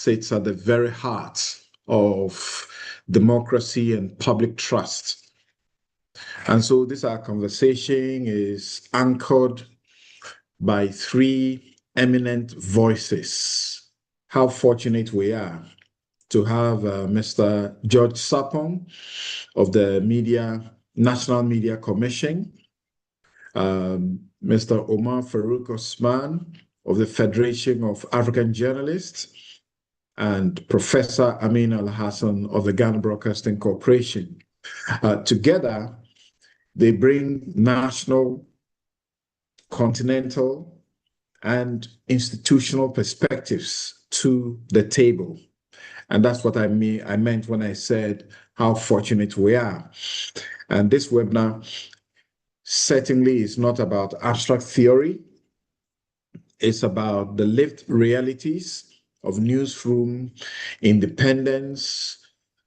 sits at the very heart of democracy and public trust. And so this our conversation is anchored by three eminent voices. How fortunate we are to have Mr. George Sapong of the National Media Commission, Mr. Omar Farouk Osman of the Federation of African Journalists, and Professor Amin Al-Hassan of the Ghana Broadcasting Corporation. Together, they bring national, continental, and institutional perspectives to the table. And that's what I meant when I said how fortunate we are. And this webinar certainly is not about abstract theory. It's about the lived realities of newsroom independence,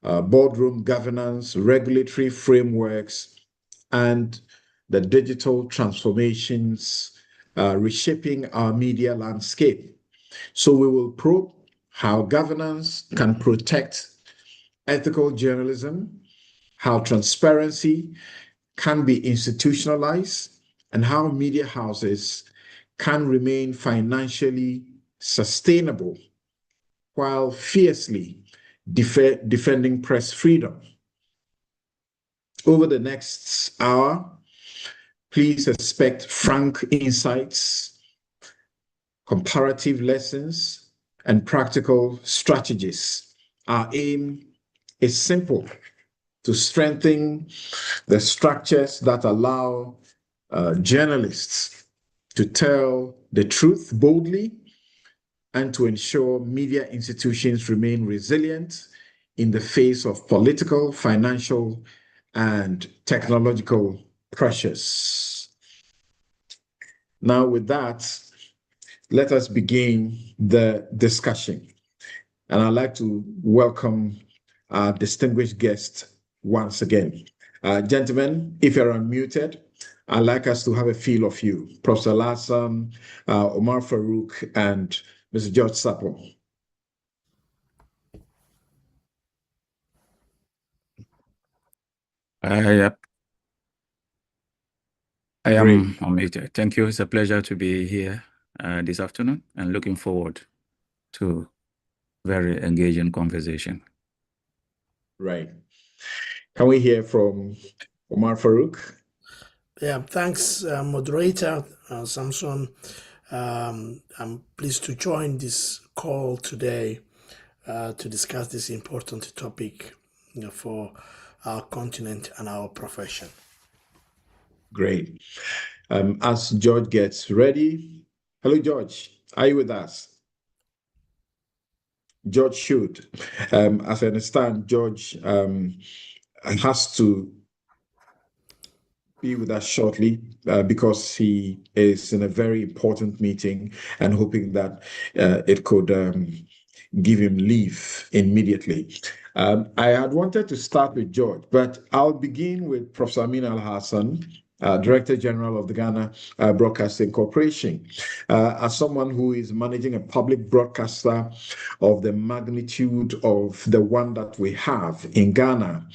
boardroom governance, regulatory frameworks, and the digital transformations reshaping our media landscape. So we will probe how governance can protect ethical journalism, how transparency can be institutionalized, and how media houses can remain financially sustainable while fiercely defending press freedom. Over the next hour, please expect frank insights, comparative lessons, and practical strategies. Our aim is simple: to strengthen the structures that allow journalists to tell the truth boldly and to ensure media institutions remain resilient in the face of political, financial, and technological pressures. Now, with that, let us begin the discussion. And I'd like to welcome our distinguished guest once again. Gentlemen, if you're unmuted, I'd like us to have a feel of you. Professor Lassam, Omar Farouk, and Mr. George Sapong. Yep. I am unmuted. Thank you. It's a pleasure to be here this afternoon and looking forward to very engaging conversation. Right. Can we hear from Omar Farouk? Yeah, thanks, moderator Samson. I'm pleased to join this call today to discuss this important topic for our continent and our profession. Great. As George gets ready, hello, George. Are you with us? George should. As I understand, George has to be with us shortly because he is in a very important meeting and hoping that it could give him leave immediately. I had wanted to start with George, but I'll begin with Professor Amin Al-Hassan, Director General of the Ghana Broadcasting Corporation. As someone who is managing a public broadcaster of the magnitude of the one that we have in Ghana,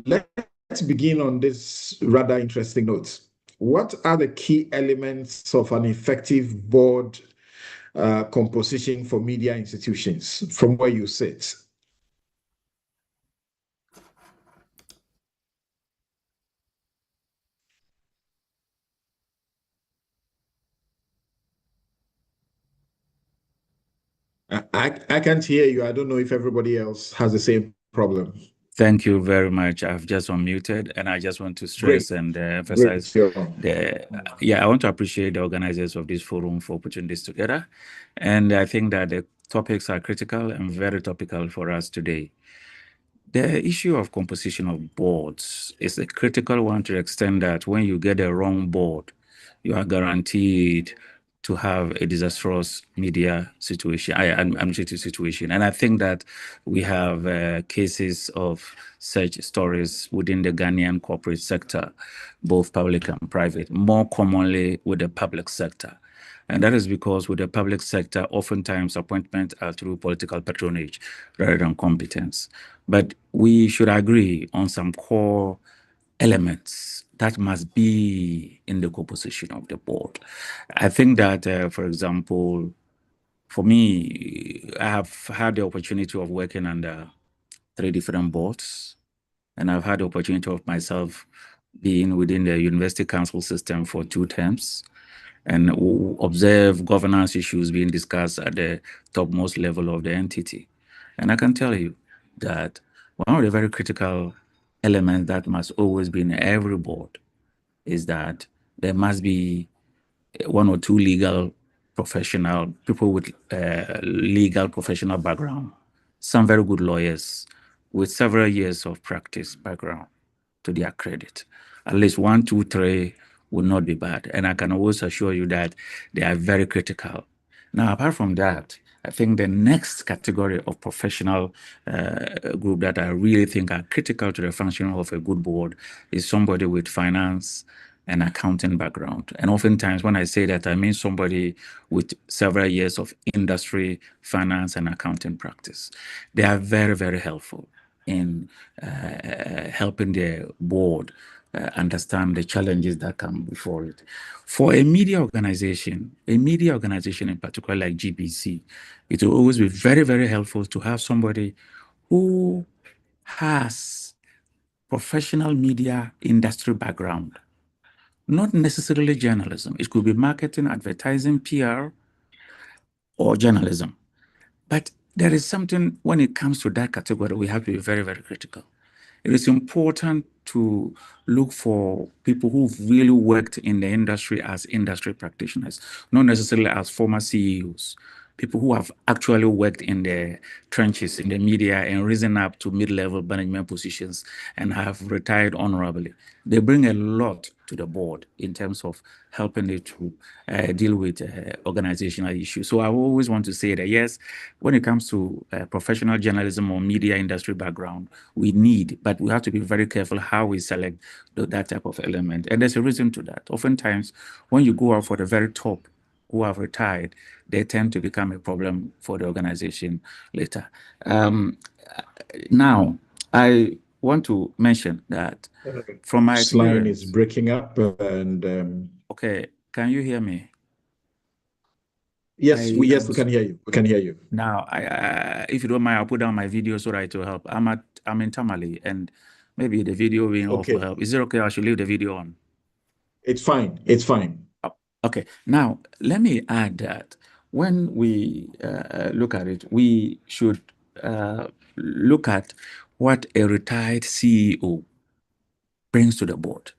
let's begin on this rather interesting note. What are the key elements of an effective board composition for media institutions from where you sit? I can't hear you. I don't know if everybody else has the same problem. Thank you very much. I've just unmuted, and I just want to stress and emphasize I want to appreciate the organizers of this forum for putting this together. And I think that the topics are critical and very topical for us today. The issue of composition of boards is a critical one to the extent that when you get a wrong board, you are guaranteed to have a disastrous media situation, administrative situation. And I think that we have cases of such stories within the Ghanaian corporate sector, both public and private, more commonly with the public sector. And that is because with the public sector, oftentimes appointments are through political patronage rather than competence. But we should agree on some core elements that must be in the composition of the board. I think that, for example, for me, I have had the opportunity of working under 3 different boards, and I've had the opportunity of myself being within the university council system for 2 terms and observe governance issues being discussed at the topmost level of the entity. And I can tell you that one of the very critical elements that must always be in every board is that there must be 1 or 2 legal professional, people with legal professional background, some very good lawyers with several years of practice background to their credit. At least 1, 2, 3 would not be bad. And I can always assure you that they are very critical. Now, apart from that, I think the next category of professional group that I really think are critical to the functioning of a good board is somebody with finance and accounting background. And oftentimes when I say that, I mean somebody with several years of industry, finance, and accounting practice. They are very, very helpful in helping the board understand the challenges that come before it. For a media organization in particular like GBC, it will always be very, very helpful to have somebody who has professional media industry background, not necessarily journalism. It could be marketing, advertising, PR, or journalism. But there is something when it comes to that category, we have to be very, very critical. It is important to look for people who've really worked in the industry as industry practitioners, not necessarily as former CEOs, people who have actually worked in the trenches in the media and risen up to mid-level management positions and have retired honorably. They bring a lot to the board in terms of helping it to deal with organizational issues. So I always want to say that, yes, when it comes to professional journalism or media industry background, we need, but we have to be very careful how we select that type of element. And there's a reason to that. Oftentimes, when you go out for the very top who have retired, they tend to become a problem for the organization later. Now, I want to mention that from my experience... line is breaking up and... Okay, can you hear me? Yes, we can hear you. We can hear you. Now, if you don't mind, I'll put down my video so that it will help. I'm in Tamale, and maybe the video being off will help. Is it okay? I should leave the video on. It's fine. It's fine. Okay. Now, let me add that when we look at it, we should look at what a retired CEO brings to the board.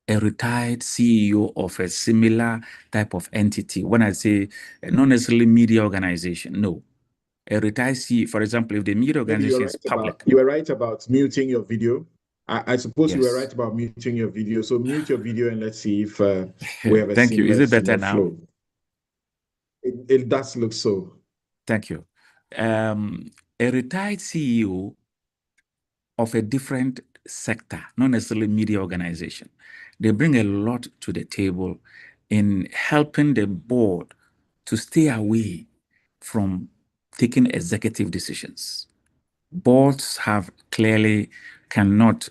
A retired CEO of a similar type of entity. When I say not necessarily media organization, no. A retired CEO, for example, if the media organization is public. You were right about muting your video. I suppose you were right about muting your video. So mute your video and let's see if we have a Thank you. Is it better now? Flow. It does look so. Thank you. A retired CEO of a different sector, not necessarily media organization, they bring a lot to the table in helping the board to stay away from taking executive decisions. Boards have clearly cannot,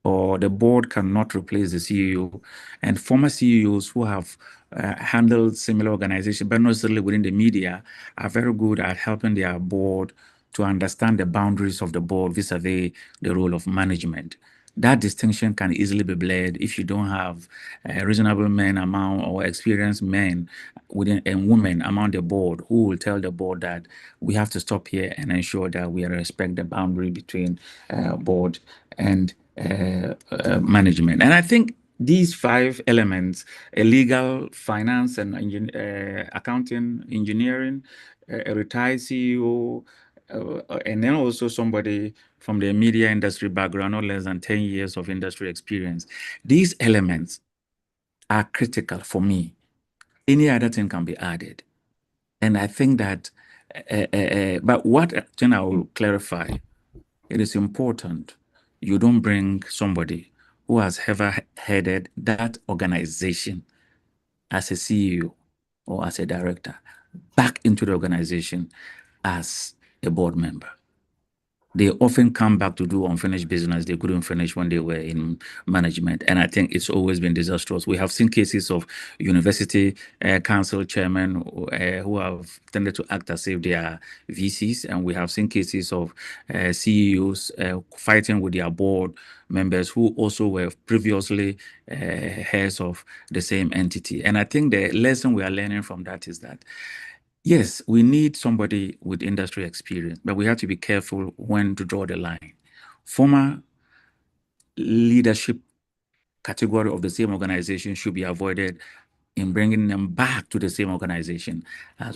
or the board cannot replace the CEO, and former CEOs who have handled similar organizations, but not necessarily within the media, are very good at helping their board to understand the boundaries of the board vis-a-vis the role of management. That distinction can easily be blurred if you don't have a reasonable men among or experienced men within and women among the board who will tell the board that we have to stop here and ensure that we respect the boundary between board and management. And I think these 5 elements, legal, finance, and accounting, engineering, a retired CEO, and then also somebody from the media industry background, not less than 10 years of industry experience. These elements are critical for me. Any other thing can be added. And I think that, but what thing I will clarify, it is important you don't bring somebody who has ever headed that organization as a CEO or as a director back into the organization as a board member. They often come back to do unfinished business they couldn't finish when they were in management. And I think it's always been disastrous. We have seen cases of university council chairmen who have tended to act as if they are VCs. And we have seen cases of CEOs fighting with their board members who also were previously heads of the same entity. And I think the lesson we are learning from that is that yes, we need somebody with industry experience, but we have to be careful when to draw the line. Former leadership category of the same organization should be avoided in bringing them back to the same organization.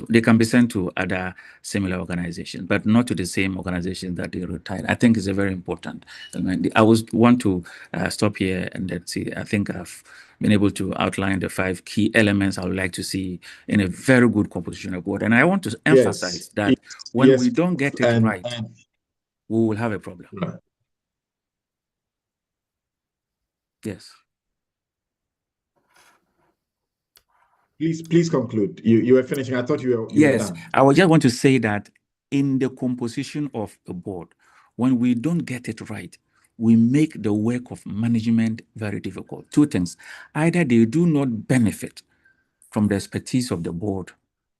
They can be sent to other similar organizations, but not to the same organization that they retired. I think it's a very important. I want to stop here and let's see. I think I've been able to outline the 5 key elements I would like to see in a very good composition of board. And I want to emphasize that when we don't get it right, we will have a problem. Right. Yes. Please conclude. You were finishing. I thought you were yes, done. I would just want to say that in the composition of a board, when we don't get it right, we make the work of management very difficult. 2 things. Either they do not benefit from the expertise of the board,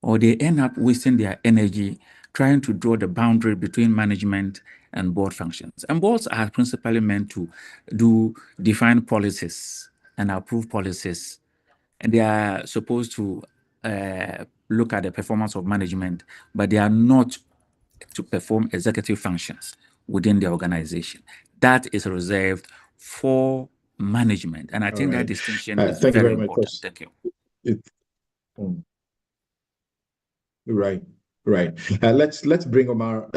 or they end up wasting their energy trying to draw the boundary between management and board functions. And boards are principally meant to define policies and approve policies. And they are supposed to look at the performance of management, but they are not to perform executive functions within the organization. That is reserved for management. And I think that distinction is very important. Thank you. Right. Let's bring Omar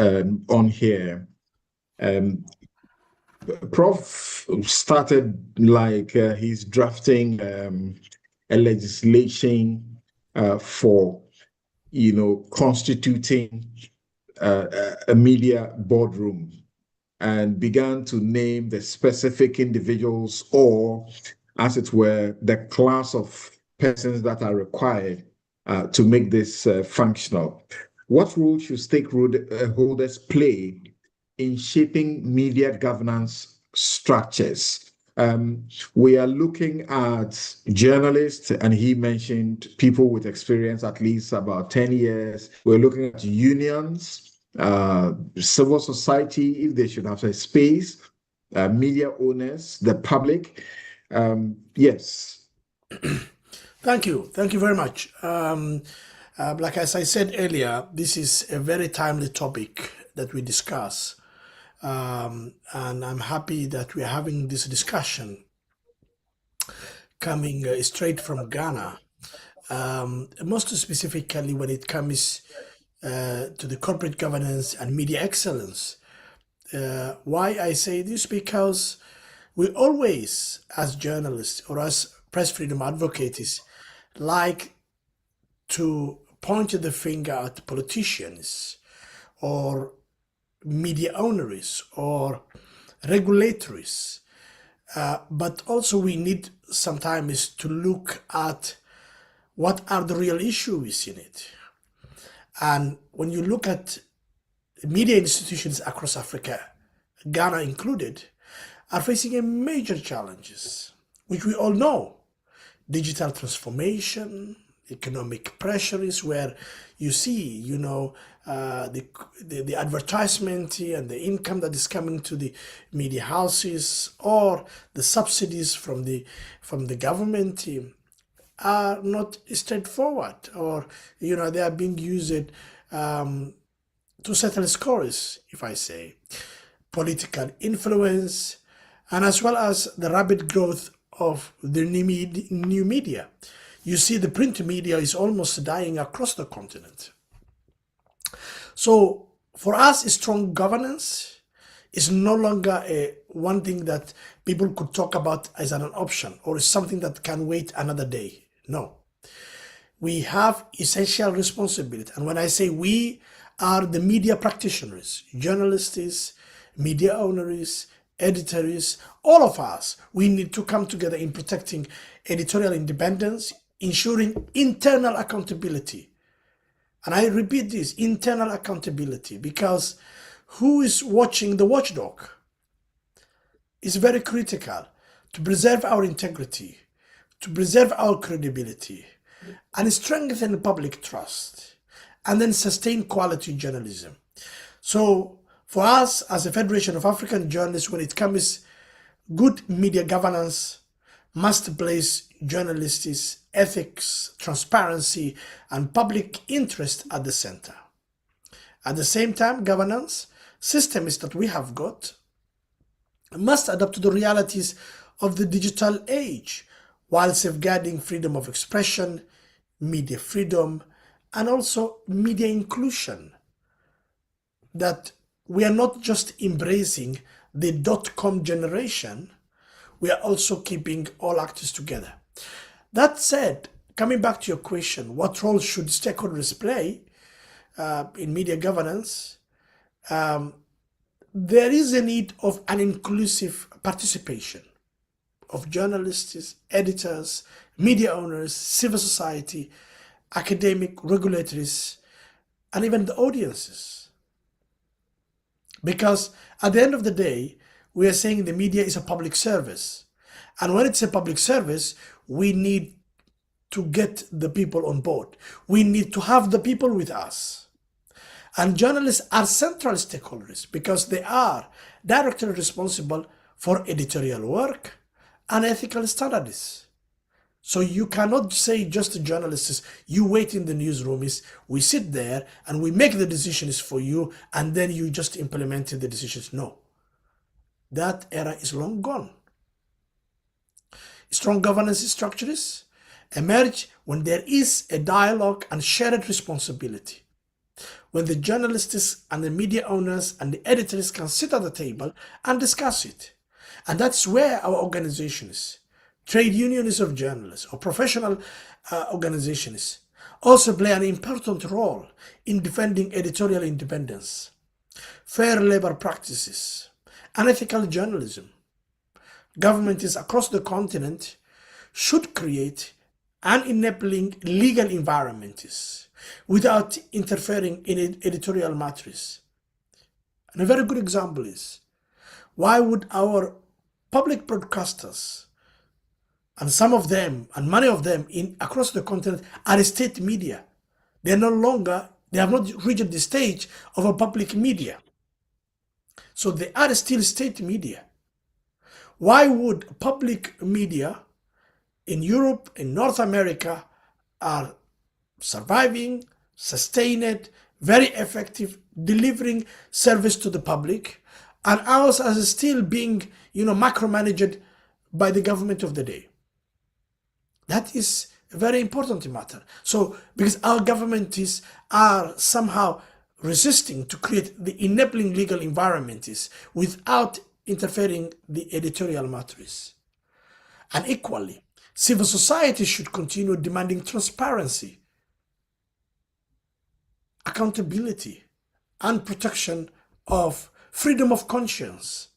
on here. Prof started like he's drafting a legislation for constituting a media boardroom, and began to name the specific individuals, or as it were, the class of persons that are required to make this functional. What role should stakeholders play in shaping media governance structures? We are looking at journalists, and he mentioned people with experience, at least about 10 years. We're looking at unions, civil society, if they should have a space, media owners, the public. Yes. Thank you very much. Like as I said earlier, this is a very timely topic that we discuss. And I'm happy that we're having this discussion coming straight from Ghana. Most specifically when it comes to the corporate governance and media excellence. Why I say this? Because we always, as journalists or as press freedom advocates, like to point the finger at politicians or media owners or regulators. But also we need sometimes to look at what are the real issues in it. And when you look at media institutions across Africa, Ghana included, are facing a major challenges, which we all know. Digital transformation, economic pressures, where you see, the advertisement and the income that is coming to the media houses, or the subsidies from the government are not straightforward, or they are being used to settle scores, if I say. Political influence, and as well as the rapid growth of the new media. You see the print media is almost dying across the continent. So for us, strong governance is no longer one thing that people could talk about as an option, or is something that can wait another day. No. We have essential responsibility. And when I say we, are the media practitioners, journalists, media owners, editors, all of us, we need to come together in protecting editorial independence, ensuring internal accountability. And I repeat this, internal accountability, because who is watching the watchdog is very critical to preserve our integrity, to preserve our credibility, and strengthen public trust, and then sustain quality journalism. So for us as a Federation of African Journalists, when it comes, good media governance must place journalists' ethics, transparency, and public interest at the center. At the same time, governance systems that we have got must adapt to the realities of the digital age while safeguarding freedom of expression, media freedom, and also media inclusion. That we are not just embracing the dot-com generation, we are also keeping all actors together. That said, coming back to your question, what role should stakeholders play in media governance? There is a need of an inclusive participation of journalists, editors, media owners, civil society, academic, regulators, and even the audiences. Because at the end of the day, we are saying the media is a public service. And when it's a public service, we need to get the people on board. We need to have the people with us. And journalists are central stakeholders because they are directly responsible for editorial work and ethical standards. So you cannot say just to journalists, you wait in the newsroom, we sit there and we make the decisions for you and then you just implement the decisions. No, that era is long gone. Strong governance structures emerge when there is a dialogue and shared responsibility. When the journalists and the media owners and the editors can sit at the table and discuss it. And that's where our organizations, trade unions of journalists or professional organizations, also play an important role in defending editorial independence, fair labor practices, and ethical journalism. Governments across the continent should create an enabling legal environments without interfering in editorial matters. And a very good example is, why would our public broadcasters, and some of them, and many of them across the continent, are state media? They are no longer, they have not reached the stage of a public media. So they are still state media. Why would public media in Europe, in North America, are surviving, sustained, very effective, delivering service to the public, and ours as still being, macromanaged by the government of the day? That is a very important matter. So, because our governments are somehow resisting to create the enabling legal environments without interfering the editorial matters. And equally, civil society should continue demanding transparency, accountability, and protection of freedom of conscience.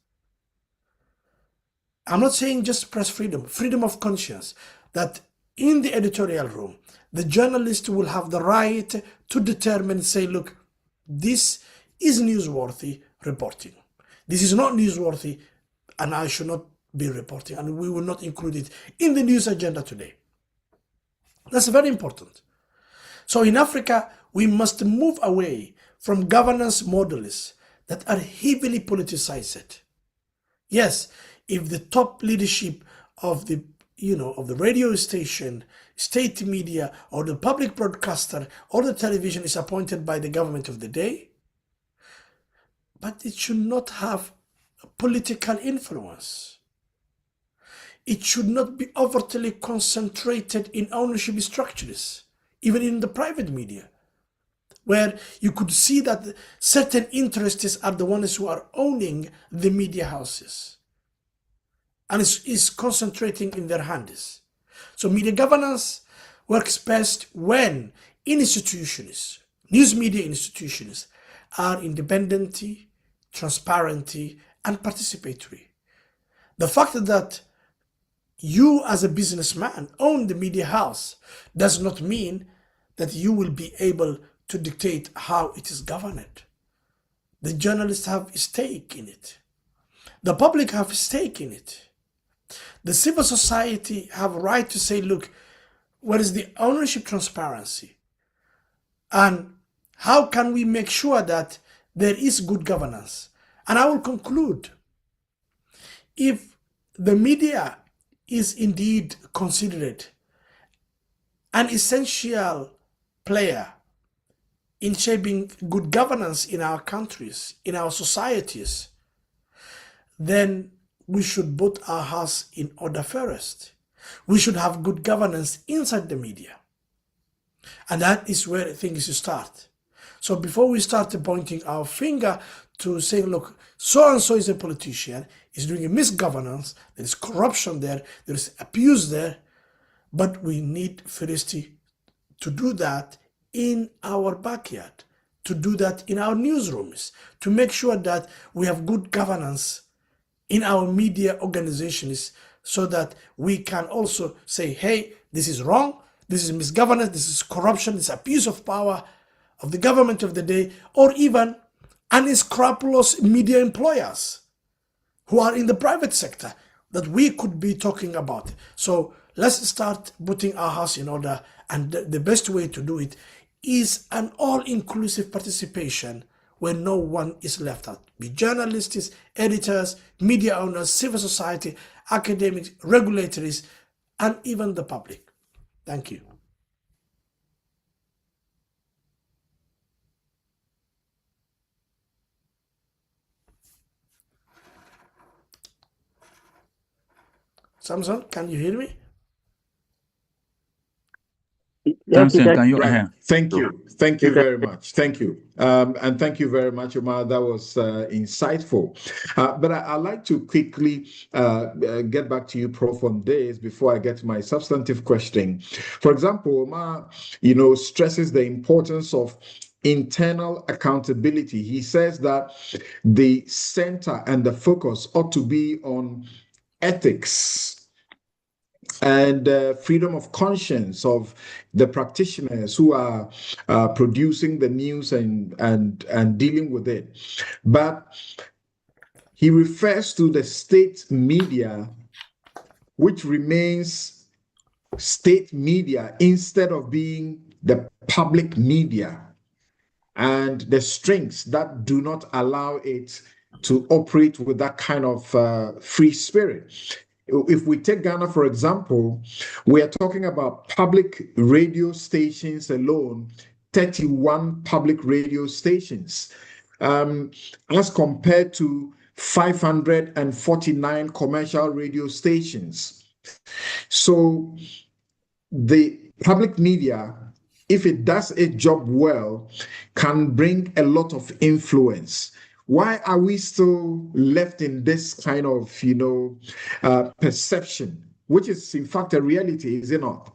I'm not saying just press freedom, freedom of conscience, that in the editorial room, the journalist will have the right to determine, say, look, this is newsworthy reporting. This is not newsworthy, and I should not be reporting, and we will not include it in the news agenda today. That's very important. So in Africa, we must move away from governance models that are heavily politicized. Yes, if the top leadership of the radio station, state media, or the public broadcaster, or the television is appointed by the government of the day, but it should not have political influence. It should not be overtly concentrated in ownership structures, even in the private media, where you could see that certain interests are the ones who are owning the media houses and is concentrating in their hands. So media governance works best when institutions, news media institutions, are independent, transparent, and participatory. The fact that you as a businessman own the media house does not mean that you will be able to dictate how it is governed. The journalists have a stake in it. The public have a stake in it. The civil society have a right to say, look, what is the ownership transparency? And how can we make sure that there is good governance? And I will conclude. If the media is indeed considered an essential player in shaping good governance in our countries, in our societies, then we should put our house in order first. We should have good governance inside the media. And that is where things start. So before we start pointing our finger to saying, look, so-and-so is a politician, is doing a misgovernance, there is corruption there is abuse there, but we need first to do that in our backyard, to do that in our newsrooms, to make sure that we have good governance in our media organizations so that we can also say, hey, this is wrong, this is misgovernance, this is corruption, this is abuse of power of the government of the day, or even unscrupulous media employers who are in the private sector that we could be talking about. So let's start putting our house in order, and the best way to do it is an all-inclusive participation where no one is left out. Be journalists, editors, media owners, civil society, academics, regulators, and even the public. Thank you. Samson, can you hear me? Samson, can you? Right. Thank you. Thank you very much. Thank you. And thank you very much, Omar. That was insightful. But I'd like to quickly get back to you, Prof, on this before I get to my substantive question. For example, Omar, stresses the importance of internal accountability. He says that the center and the focus ought to be on ethics and freedom of conscience of the practitioners who are producing the news and dealing with it. But he refers to the state media, which remains state media instead of being the public media, and the strengths that do not allow it to operate with that kind of free spirit. If we take Ghana, for example, we are talking about public radio stations alone, 31 public radio stations, as compared to 549 commercial radio stations. So the public media, if it does its job well, can bring a lot of influence. Why are we still left in this kind of, perception, which is in fact a reality, is it not?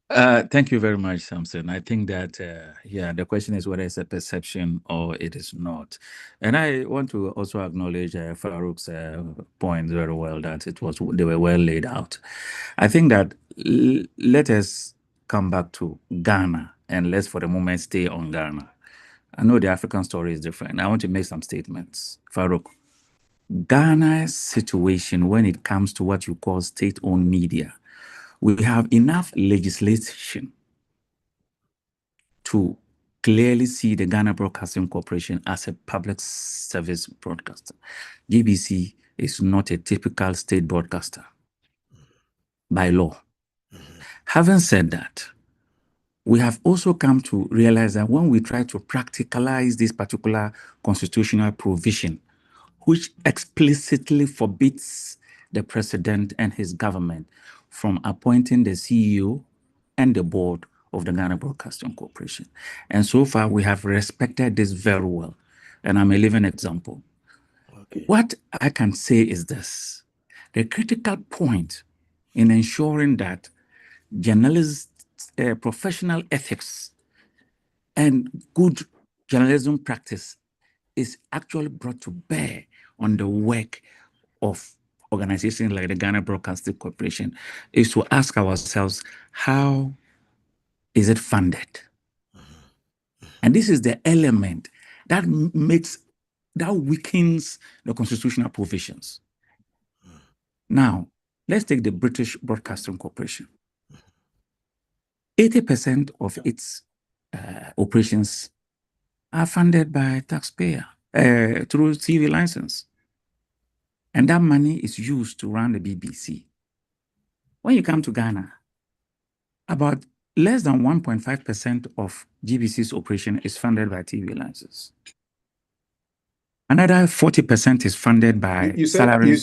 Thank you very much, Samson. I think that, the question is whether it's a perception or it is not. And I want to also acknowledge Farouk's point very well, that they were well laid out. I think that let us come back to Ghana, and let's for the moment stay on Ghana. I know the African story is different. I want to make some statements. Farouk, Ghana's situation when it comes to what you call state-owned media, we have enough legislation to clearly see the Ghana Broadcasting Corporation as a public service broadcaster. GBC is not a typical state broadcaster by law. Having said that, we have also come to realize that when we try to practicalize this particular constitutional provision, which explicitly forbids the president and his government from appointing the CEO and the board of the Ghana Broadcasting Corporation. And so far, we have respected this very well. And I'm a living example. Okay. What I can say is this: the critical point in ensuring that journalists, professional ethics and good journalism practice is actually brought to bear on the work of organizations like the Ghana Broadcasting Corporation is to ask ourselves, how is it funded? And this is the element that weakens the constitutional provisions. Now, let's take the British Broadcasting Corporation. 80% of its operations are funded by taxpayer through TV license. And that money is used to run the BBC. When you come to Ghana, about less than 1.5% of GBC's operation is funded by TV license. Another 40% is funded by salaries. You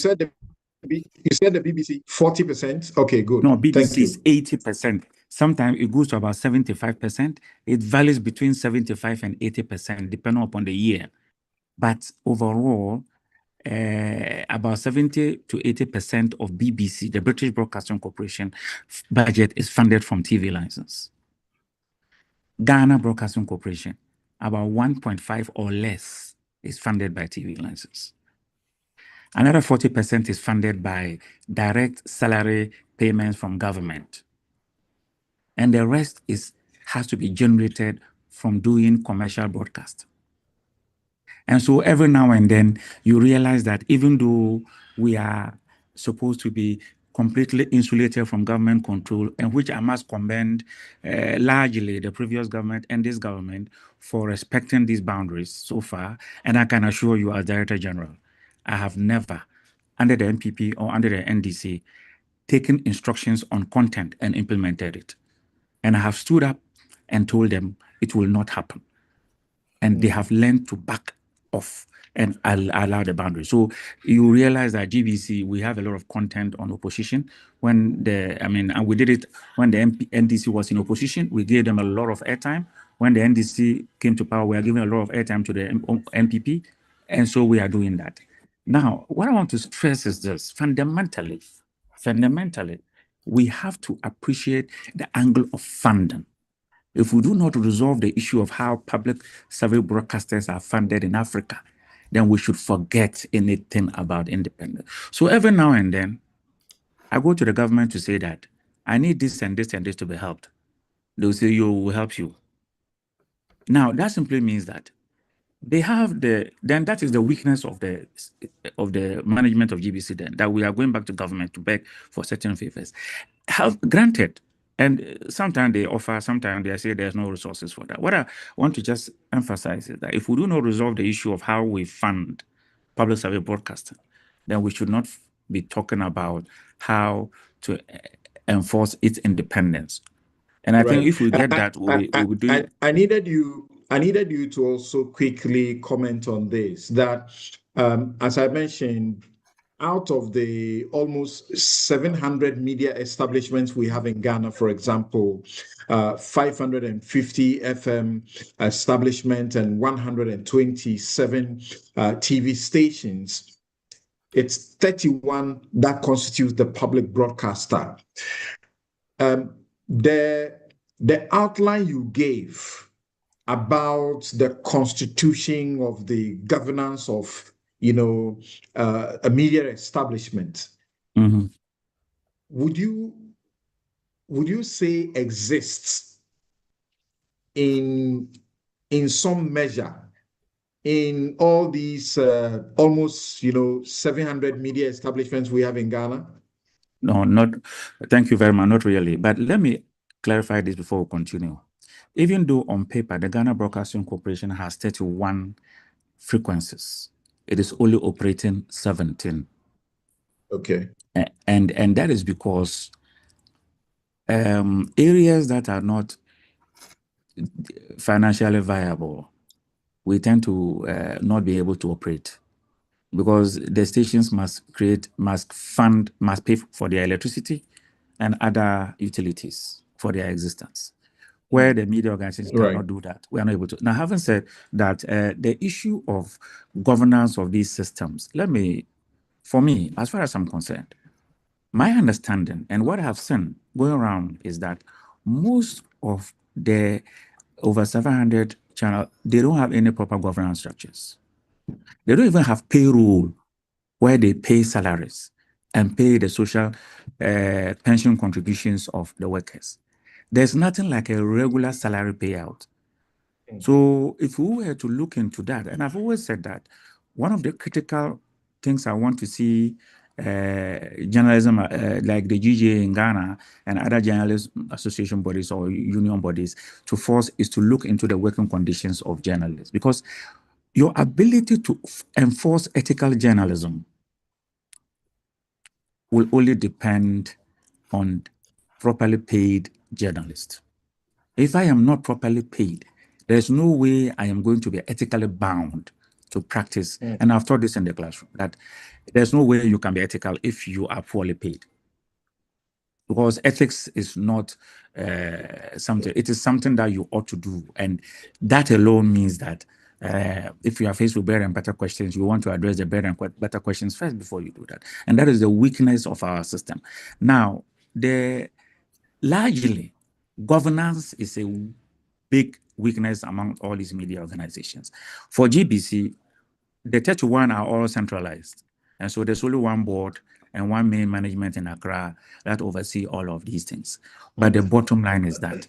said the BBC 40%. Okay, good. No, BBC is 80%. Sometimes it goes to about 75%. It varies between 75 and 80%, depending upon the year. But overall, about 70 to 80% of BBC, the British Broadcasting Corporation budget, is funded from TV license. Ghana Broadcasting Corporation, about 1.5 or less is funded by TV license. Another 40% is funded by direct salary payments from government. And the rest has to be generated from doing commercial broadcast. And so every now and then you realize that even though we are supposed to be completely insulated from government control, and which I must commend largely the previous government and this government for respecting these boundaries so far, and I can assure you as Director General, I have never, under the NPP or under the NDC, taken instructions on content and implemented it. And I have stood up and told them it will not happen. And they have learned to back off and allow the boundary. So you realize that GBC, we have a lot of content on opposition. And we did it when the NDC was in opposition. We gave them a lot of airtime. When the NDC came to power, we are giving a lot of airtime to the NPP. And so we are doing that. Now, what I want to stress is this: fundamentally, we have to appreciate the angle of funding. If we do not resolve the issue of how public service broadcasters are funded in Africa, then we should forget anything about independence. So every now and then, I go to the government to say that I need this and this and this to be helped. They'll say, "You will help you." Now, that simply means that they have then that is the weakness of the management of GBC, then, that we are going back to government to beg for certain favors. Granted, and sometimes they offer, sometimes they say there's no resources for that. What I want to just emphasize is that if we do not resolve the issue of how we fund public service broadcasting, then we should not be talking about how to enforce its independence. And I think if we get that, we will do it. I needed you to also quickly comment on this, that as I mentioned, out of the almost 700 media establishments we have in Ghana, for example, 550 FM establishments and 127 TV stations, it's 31 that constitutes the public broadcaster. The outline you gave about the constitution of the governance of a media establishment, would you say exists in some measure in all these almost 700 media establishments we have in Ghana? No, not. Thank you very much. Not really. But let me clarify this before we continue. Even though on paper the Ghana Broadcasting Corporation has 31 frequencies, it is only operating 17. Okay. And that is because areas that are not financially viable, we tend to not be able to operate, because the stations must pay for their electricity and other utilities for their existence. Where the media organizations cannot do that, we are not able to. Now, having said that, the issue of governance of these systems, for me, as far as I'm concerned, my understanding and what I have seen going around is that most of the over 700 channels, they don't have any proper governance structures. They don't even have payroll where they pay salaries. and pay the social pension contributions of the workers. There's nothing like a regular salary payout. So if we were to look into that, and I've always said that one of the critical things I want to see journalism like the GGA in Ghana and other journalist association bodies or union bodies to force is to look into the working conditions of journalists, because your ability to enforce ethical journalism will only depend on properly paid journalists. If I am not properly paid, there's no way I am going to be ethically bound to practice. And I've taught this in the classroom, that there's no way you can be ethical if you are poorly paid. Because ethics is not something, it is something that you ought to do. And that alone means that if you are faced with better and better questions, you want to address the better and better questions first before you do that. And that is the weakness of our system. Now, largely, governance is a big weakness among all these media organizations. For GBC, the 31 are all centralized. And so there's only one board and one main management in Accra that oversee all of these things. But the bottom line is that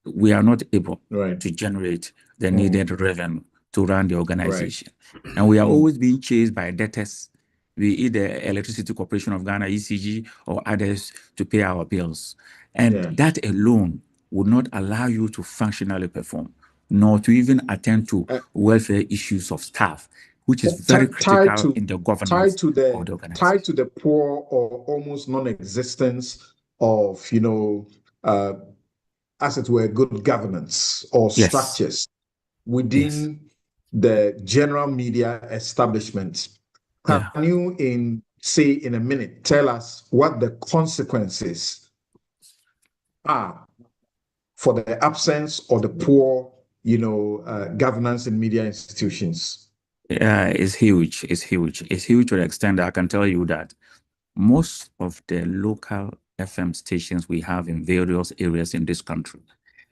we are not able to generate the needed revenue to run the organization. And we are always being chased by debtors, be it the Electricity Corporation of Ghana, ECG, or others, to pay our bills. And that alone would not allow you to functionally perform, nor to even attend to welfare issues of staff, which is very critical in the governance of the organization. Tied to the poor or almost non-existence of, as it were, good governance or structures within the general media establishment. Can you, in a minute, tell us what the consequences are for the absence or the poor, governance in media institutions? Yeah, it's huge. It's huge. It's huge to the extent that I can tell you that most of the local FM stations we have in various areas in this country,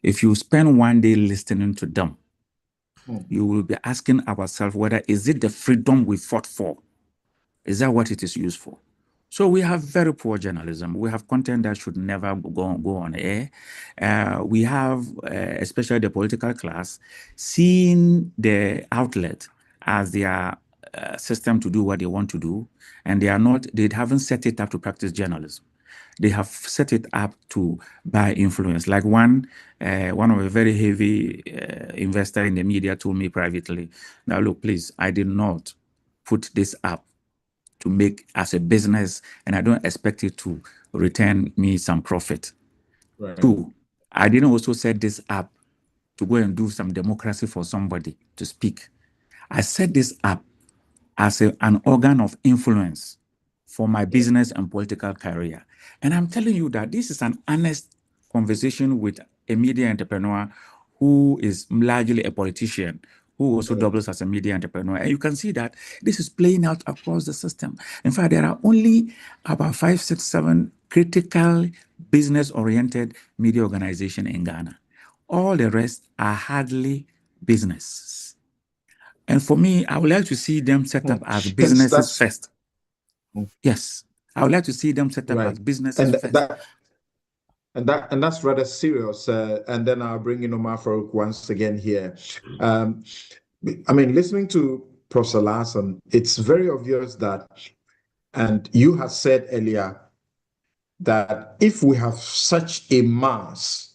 if you spend one day listening to them, you will be asking ourselves whether is it the freedom we fought for? Is that what it is used for? So we have very poor journalism. We have content that should never go on air. We have, especially the political class, seeing the outlet as their system to do what they want to do, and they haven't set it up to practice journalism. They have set it up to buy influence. Like one of a very heavy investor in the media told me privately, now look, please, I did not put this up to make as a business, and I don't expect it to return me some profit. Two, I didn't also set this up to go and do some democracy for somebody to speak. I set this up as an organ of influence for my business and political career. And I'm telling you that this is an honest conversation with a media entrepreneur who is largely a politician, who also doubles as a media entrepreneur. And you can see that this is playing out across the system. In fact, there are only about 5, 6, 7 critical business-oriented media organizations in Ghana. All the rest are hardly business. And for me, I would like to see them set up as businesses first. Yes, I would like to see them set up as businesses first. And that's rather serious. And then I'll bring in Omar Farouk once again here. Listening to Professor Larson, it's very obvious that, and you have said earlier, that if we have such a mass,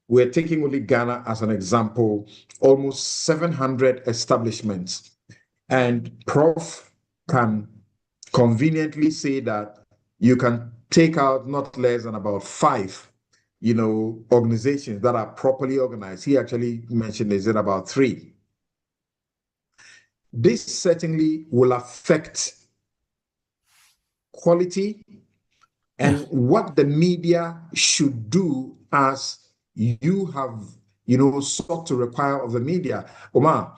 we're taking only Ghana as an example, almost 700 establishments, and Prof can conveniently say that you can take out not less than about 5, organizations that are properly organized. He actually mentioned, is it about 3? This certainly will affect quality and what the media should do, as you have, sought to require of the media. Omar,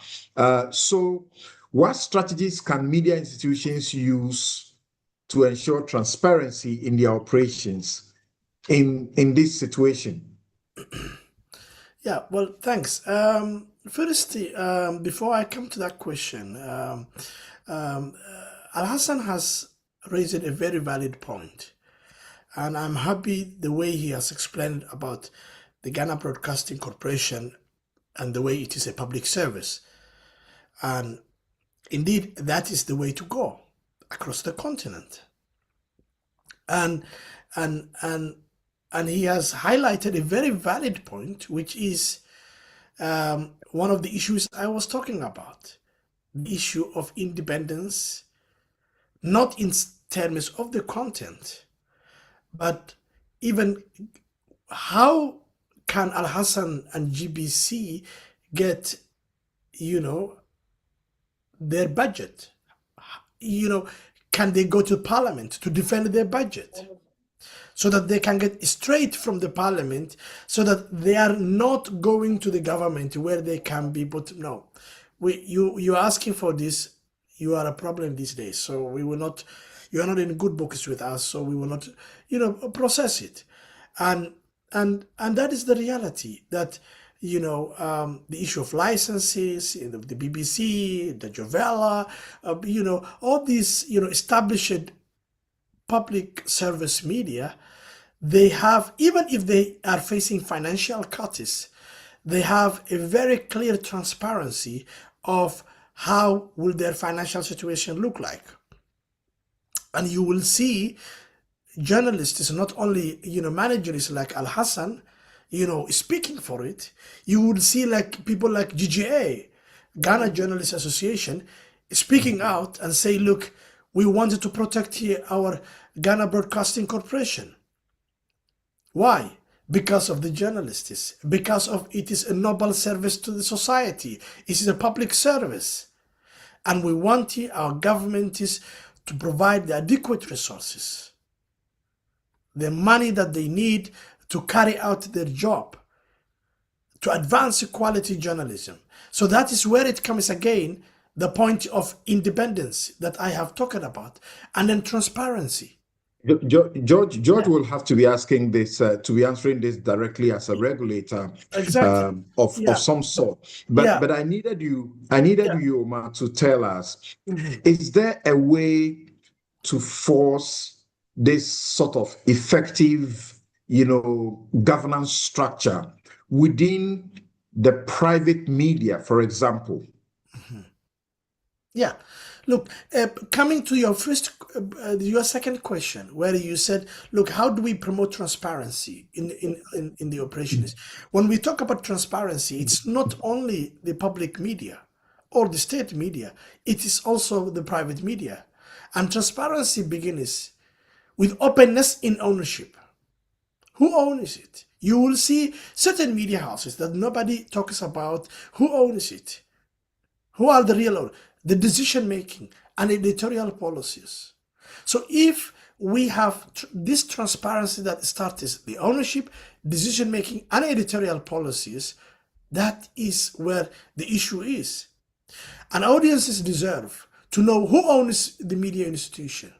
so what strategies can media institutions use to ensure transparency in their operations in this situation? Yeah, well, thanks. First, before I come to that question, Al Hassan has raised a very valid point. And I'm happy the way he has explained about the Ghana Broadcasting Corporation and the way it is a public service. And indeed, that is the way to go across the continent. And and and and he has highlighted a very valid point, which is one of the issues I was talking about, the issue of independence, not in terms of the content, but even how can Al Hassan and GBC get, their budget? Can they go to parliament to defend their budget so that they can get straight from the parliament, so that they are not going to the government where they can be put? No, you're asking for this. You are a problem these days, so we will not. You are not in good books with us, so we will not, process it. And that is the reality, that the issue of licenses, the BBC, the Jovella, all these established public service media, they have, even if they are facing financial cuts, they have a very clear transparency of how will their financial situation look like. And you will see journalists, not only managers like Al Hassan, speaking for it. You would see like people like GGA, Ghana Journalists Association, speaking out and say, look, we wanted to protect our Ghana Broadcasting Corporation. Why? Because of the journalists, because of it is a noble service to the society. It is a public service. And we want our government is to provide the adequate resources, the money that they need to carry out their job, to advance quality journalism. So that is where it comes again, the point of independence that I have talked about, and then transparency. George will have to be asking this, to be answering this directly as a regulator, exactly. of some sort. But I needed you, Omar, to tell us, is there a way to force this sort of effective, governance structure within the private media, for example? Yeah. Look, coming to your your second question, where you said, look, how do we promote transparency in the operations? When we talk about transparency, it's not only the public media or the state media, it is also the private media. And transparency begins with openness in ownership. Who owns it? You will see certain media houses that nobody talks about. Who owns it? Who are the real owners? The decision-making and editorial policies. So if we have this transparency that starts the ownership, decision-making, and editorial policies, that is where the issue is. And audiences deserve to know who owns the media institution.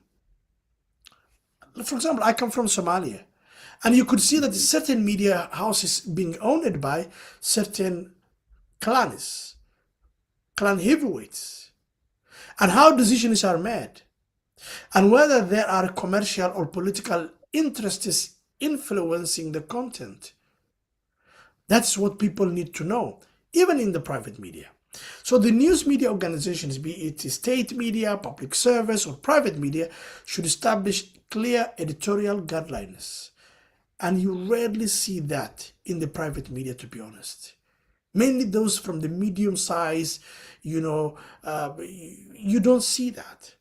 For example, I come from Somalia, and you could see that certain media houses being owned by certain clans, clan heavyweights, and how decisions are made, and whether there are commercial or political interests influencing the content. That's what people need to know, even in the private media. So the news media organizations, be it state media, public service, or private media, should establish clear editorial guidelines. And you rarely see that in the private media, to be honest. Mainly those from the medium size, you don't see that.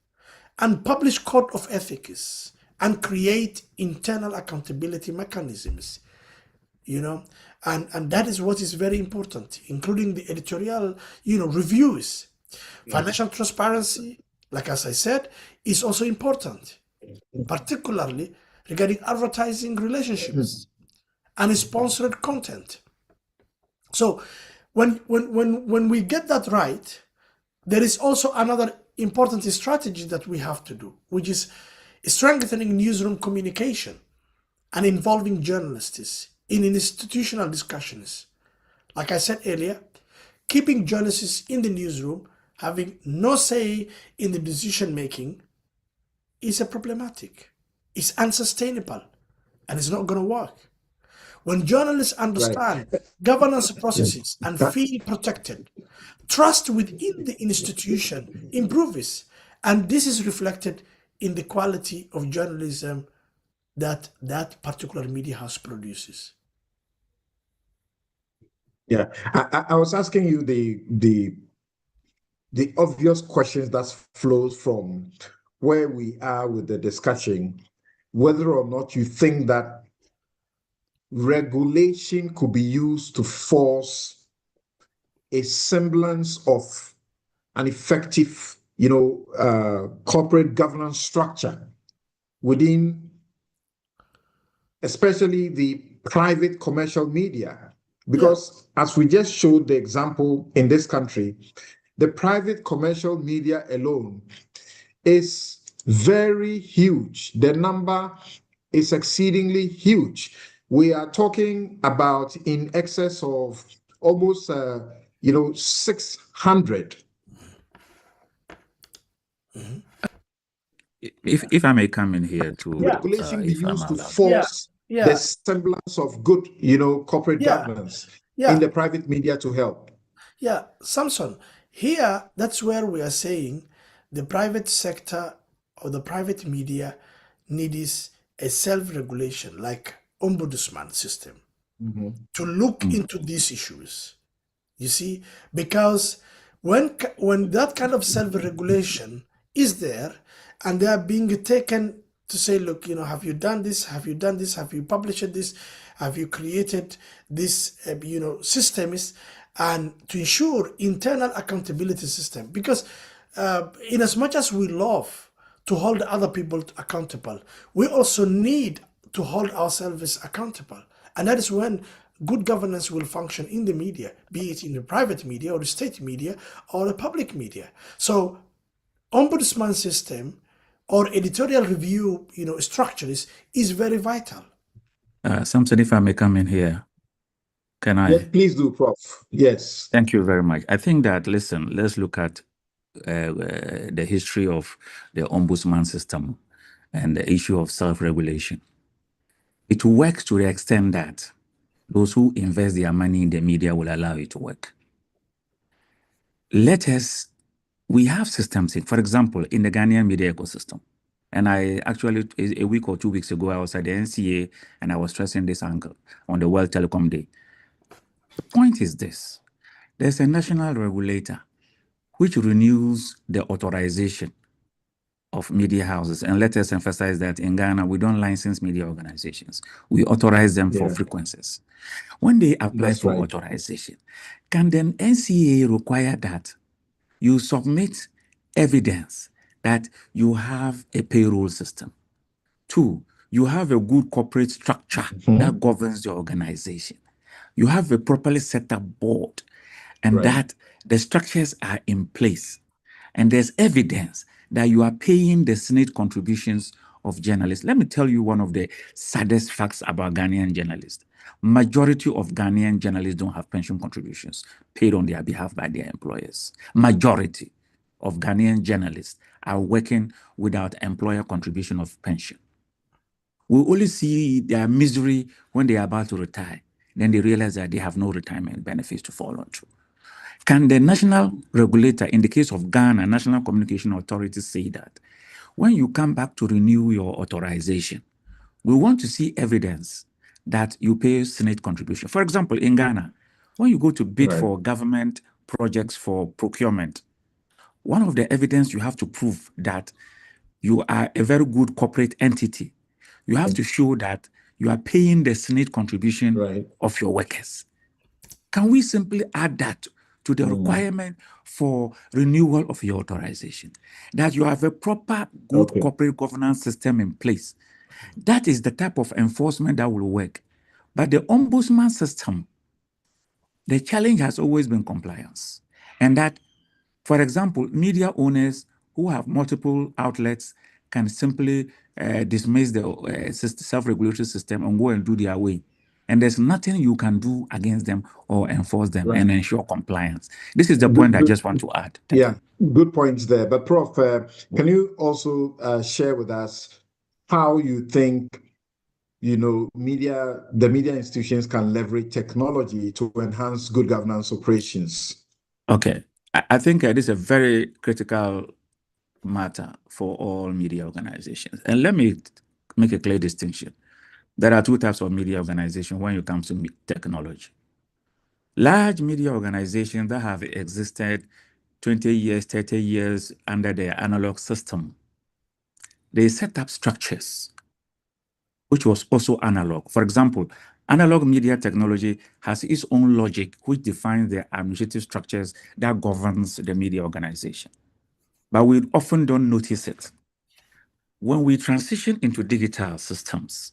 And publish code of ethics and create internal accountability mechanisms, and that is what is very important, including the editorial, reviews. Financial transparency, like as I said, is also important, particularly regarding advertising relationships and sponsored content. So when we get that right, there is also another important strategy that we have to do, which is strengthening newsroom communication and involving journalists in institutional discussions. Like I said earlier, keeping journalists in the newsroom, having no say in the decision making, is a problematic. It's unsustainable, and it's not going to work. When journalists understand governance processes and feel protected, trust within the institution improves, and this is reflected in the quality of journalism that that particular media house produces. Yeah, I was asking you the obvious questions that flows from where we are with the discussion, whether or not you think that regulation could be used to force a semblance of an effective, corporate governance structure within, especially the private commercial media. Because as we just showed the example in this country, the private commercial media alone is very huge. The number is exceedingly huge. We are talking about in excess of almost 600. If I may come in here to regulation be if I'm used to allowed. force the semblance of good, corporate governance in the private media to help. Yeah, Samson, here that's where we are saying the private sector or the private media needs a self-regulation like ombudsman system to look into these issues. You see, because when that kind of self-regulation is there and they are being taken to say, look, have you done this? Have you done this? Have you published this? Have you created this, systems, and to ensure internal accountability system? Because in as much as we love to hold other people accountable, we also need to hold ourselves accountable. And that is when good governance will function in the media, be it in the private media or the state media or the public media. So ombudsman system or editorial review, structures is very vital. Samson, if I may come in here, can I? Yes, please do, Prof. Yes. Thank you very much. I think that, listen, let's look at the history of the ombudsman system and the issue of self-regulation. It works to the extent that those who invest their money in the media will allow it to work. We have systems, for example, in the Ghanaian media ecosystem. And I actually, a week or 2 weeks ago, I was at the NCA and I was stressing this angle on the World Telecom Day. The point is this: there's a national regulator which renews the authorization of media houses. And let us emphasize that in Ghana, we don't license media organizations. We authorize them for frequencies. When they apply for authorization, can then NCA require that you submit evidence that you have a payroll system? 2, you have a good corporate structure that governs the organization. You have a properly set up board, and that the structures are in place. And there's evidence that you are paying the Senate contributions of journalists. Let me tell you one of the saddest facts about Ghanaian journalists. Majority of Ghanaian journalists don't have pension contributions paid on their behalf by their employers. Majority of Ghanaian journalists are working without employer contribution of pension. We only see their misery when they are about to retire. Then they realize that they have no retirement benefits to fall onto. Can the national regulator, in the case of Ghana, National Communication Authority, say that when you come back to renew your authorization, we want to see evidence that you pay Senate contribution? For example, in Ghana, when you go to bid for government projects for procurement, one of the evidence you have to prove that you are a very good corporate entity. You have to show that you are paying the Senate contribution of your workers. Can we simply add that to the requirement for renewal of your authorization? That you have a proper, good corporate governance system in place. That is the type of enforcement that will work. But the ombudsman system, the challenge has always been compliance. And that, for example, media owners who have multiple outlets can simply dismiss the self-regulatory system and go and do their way. and there's nothing you can do against them or enforce them and ensure compliance. This is the Good- point I good- just want to add. Thank Yeah, good points there. But Prof, can you also share with us how you think, the media institutions can leverage technology to enhance good governance operations? Okay, I think this is a very critical matter for all media organizations. And let me make a clear distinction. There are two types of media organization when it comes to technology. Large media organizations that have existed 20 years, 30 years under the analog system, they set up structures which was also analog. For example, analog media technology has its own logic which defines the administrative structures that governs the media organization. But we often don't notice it. When we transition into digital systems,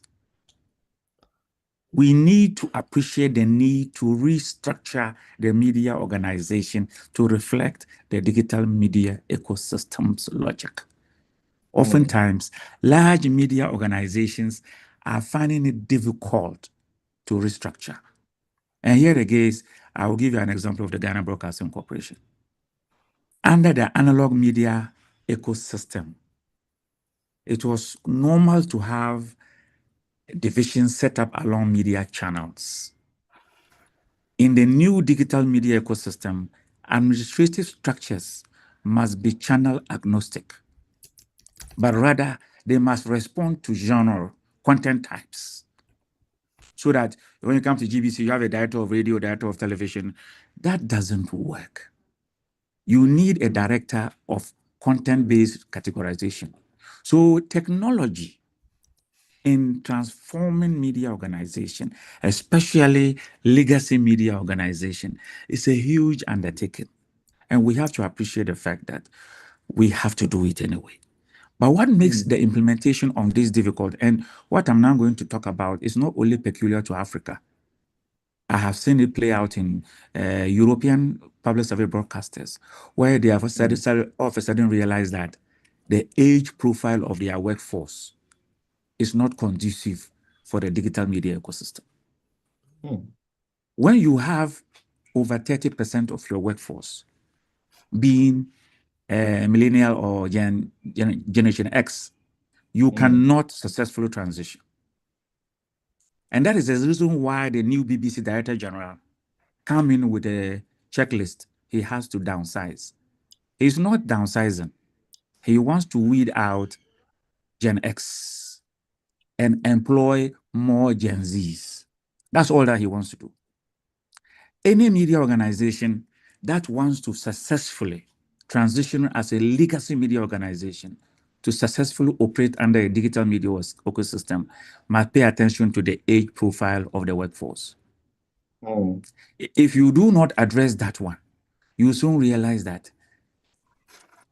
we need to appreciate the need to restructure the media organization to reflect the digital media ecosystem's logic. Oftentimes, large media organizations are finding it difficult to restructure. And here again, I will give you an example of the Ghana Broadcasting Corporation. Under the analog media ecosystem, it was normal to have divisions set up along media channels. In the new digital media ecosystem, administrative structures must be channel agnostic, but rather they must respond to genre, content types. So that when you come to GBC, you have a director of radio, director of television. That doesn't work. You need a director of content-based categorization. So technology in transforming media organization, especially legacy media organization, is a huge undertaking. And we have to appreciate the fact that we have to do it anyway. But what makes the implementation of this difficult, and what I'm now going to talk about, is not only peculiar to Africa. I have seen it play out in European public service broadcasters, where they have all of a sudden realized that the age profile of their workforce is not conducive for the digital media ecosystem. When you have over 30% of your workforce being millennial or Generation X, you cannot successfully transition. And that is the reason why the new BBC Director General come in with a checklist. He has to downsize. He's not downsizing. He wants to weed out Gen X and employ more Gen Zs. That's all that he wants to do. Any media organization that wants to successfully transition as a legacy media organization to successfully operate under a digital media ecosystem must pay attention to the age profile of the workforce. If you do not address that one, you soon realize that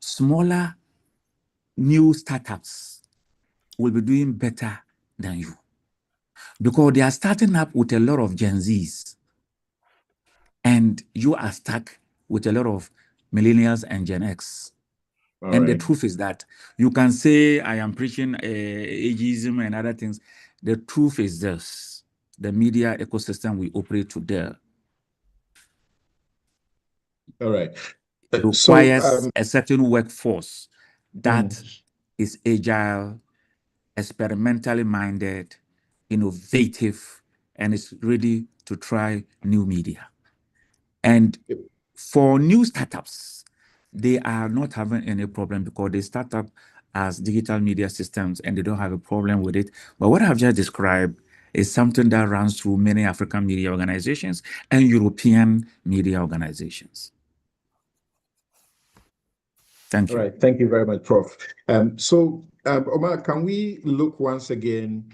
smaller new startups will be doing better than you because they are starting up with a lot of Gen Zs and you are stuck with a lot of millennials and Gen X. And the truth is that you can say I am preaching ageism and other things. The truth is this: the media ecosystem we operate today requires a certain workforce that is agile, experimentally minded, innovative, and is ready to try new media. And for new startups, they are not having any problem because they start up as digital media systems and they don't have a problem with it. But what I've just described is something that runs through many African media organizations and European media organizations. Thank you. All right. Thank you very much, Prof. Omar, can we look once again,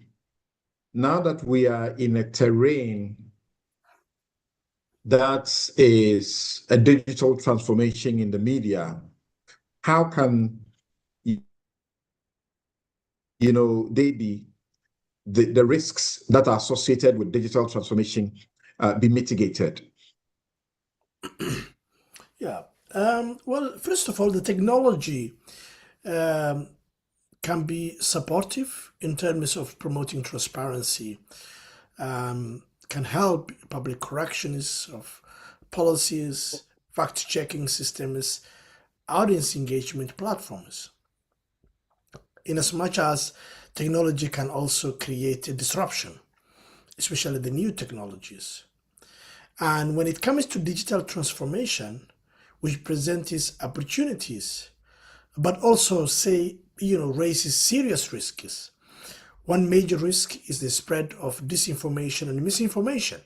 now that we are in a terrain that is a digital transformation in the media, how can they be the risks that are associated with digital transformation be mitigated? Yeah. Well, first of all, the technology can be supportive in terms of promoting transparency, can help public corrections of policies, fact-checking systems, audience engagement platforms. In as much as technology can also create a disruption, especially the new technologies. And when it comes to digital transformation, which presents its opportunities, but also raises serious risks. One major risk is the spread of disinformation and misinformation,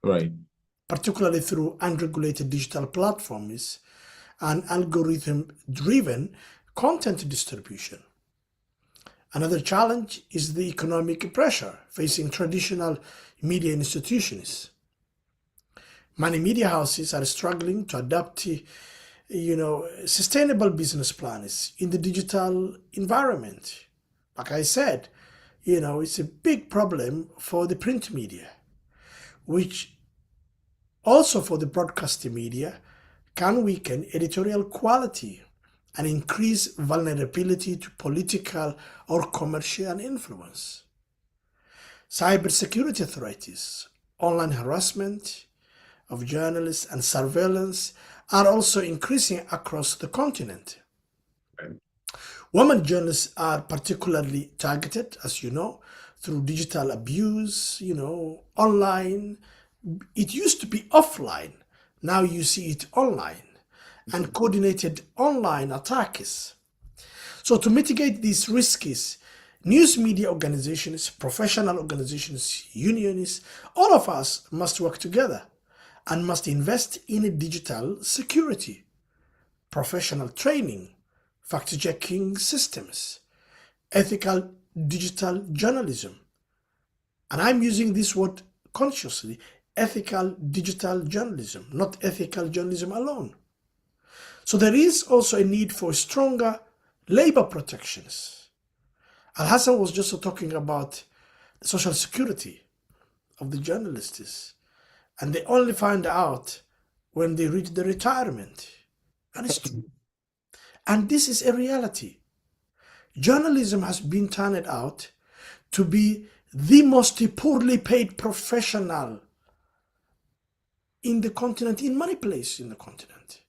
Right. particularly through unregulated digital platforms and algorithm-driven content distribution. Another challenge is the economic pressure facing traditional media institutions. Many media houses are struggling to adapt sustainable business plans in the digital environment. Like I said, it's a big problem for the print media, which also for the broadcast media can weaken editorial quality and increase vulnerability to political or commercial influence. Cybersecurity threats, online harassment of journalists, and surveillance are also increasing across the continent. Right. Women journalists are particularly targeted, as you know, through digital abuse, online. It used to be offline. Now you see it online and coordinated online attacks. So to mitigate these risks, news media organizations, professional organizations, unions, all of us must work together and must invest in digital security, professional training, fact-checking systems, ethical digital journalism. And I'm using this word consciously, ethical digital journalism, not ethical journalism alone. So there is also a need for stronger labor protections. Al-Hassan was just talking about the social security of the journalists, and they only find out when they reach the retirement. And it's true. And this is a reality. Journalism has been turned out to be the most poorly paid professional in the continent, in many places in the continent,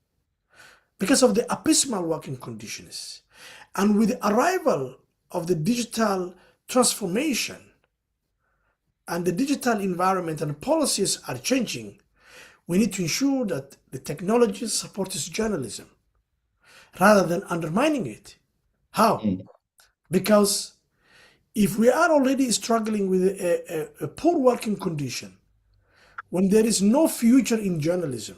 because of the abysmal working conditions. And with the arrival of the digital transformation and the digital environment and policies are changing, we need to ensure that the technology supports journalism rather than undermining it. How? Because if we are already struggling with a poor working condition, when there is no future in journalism,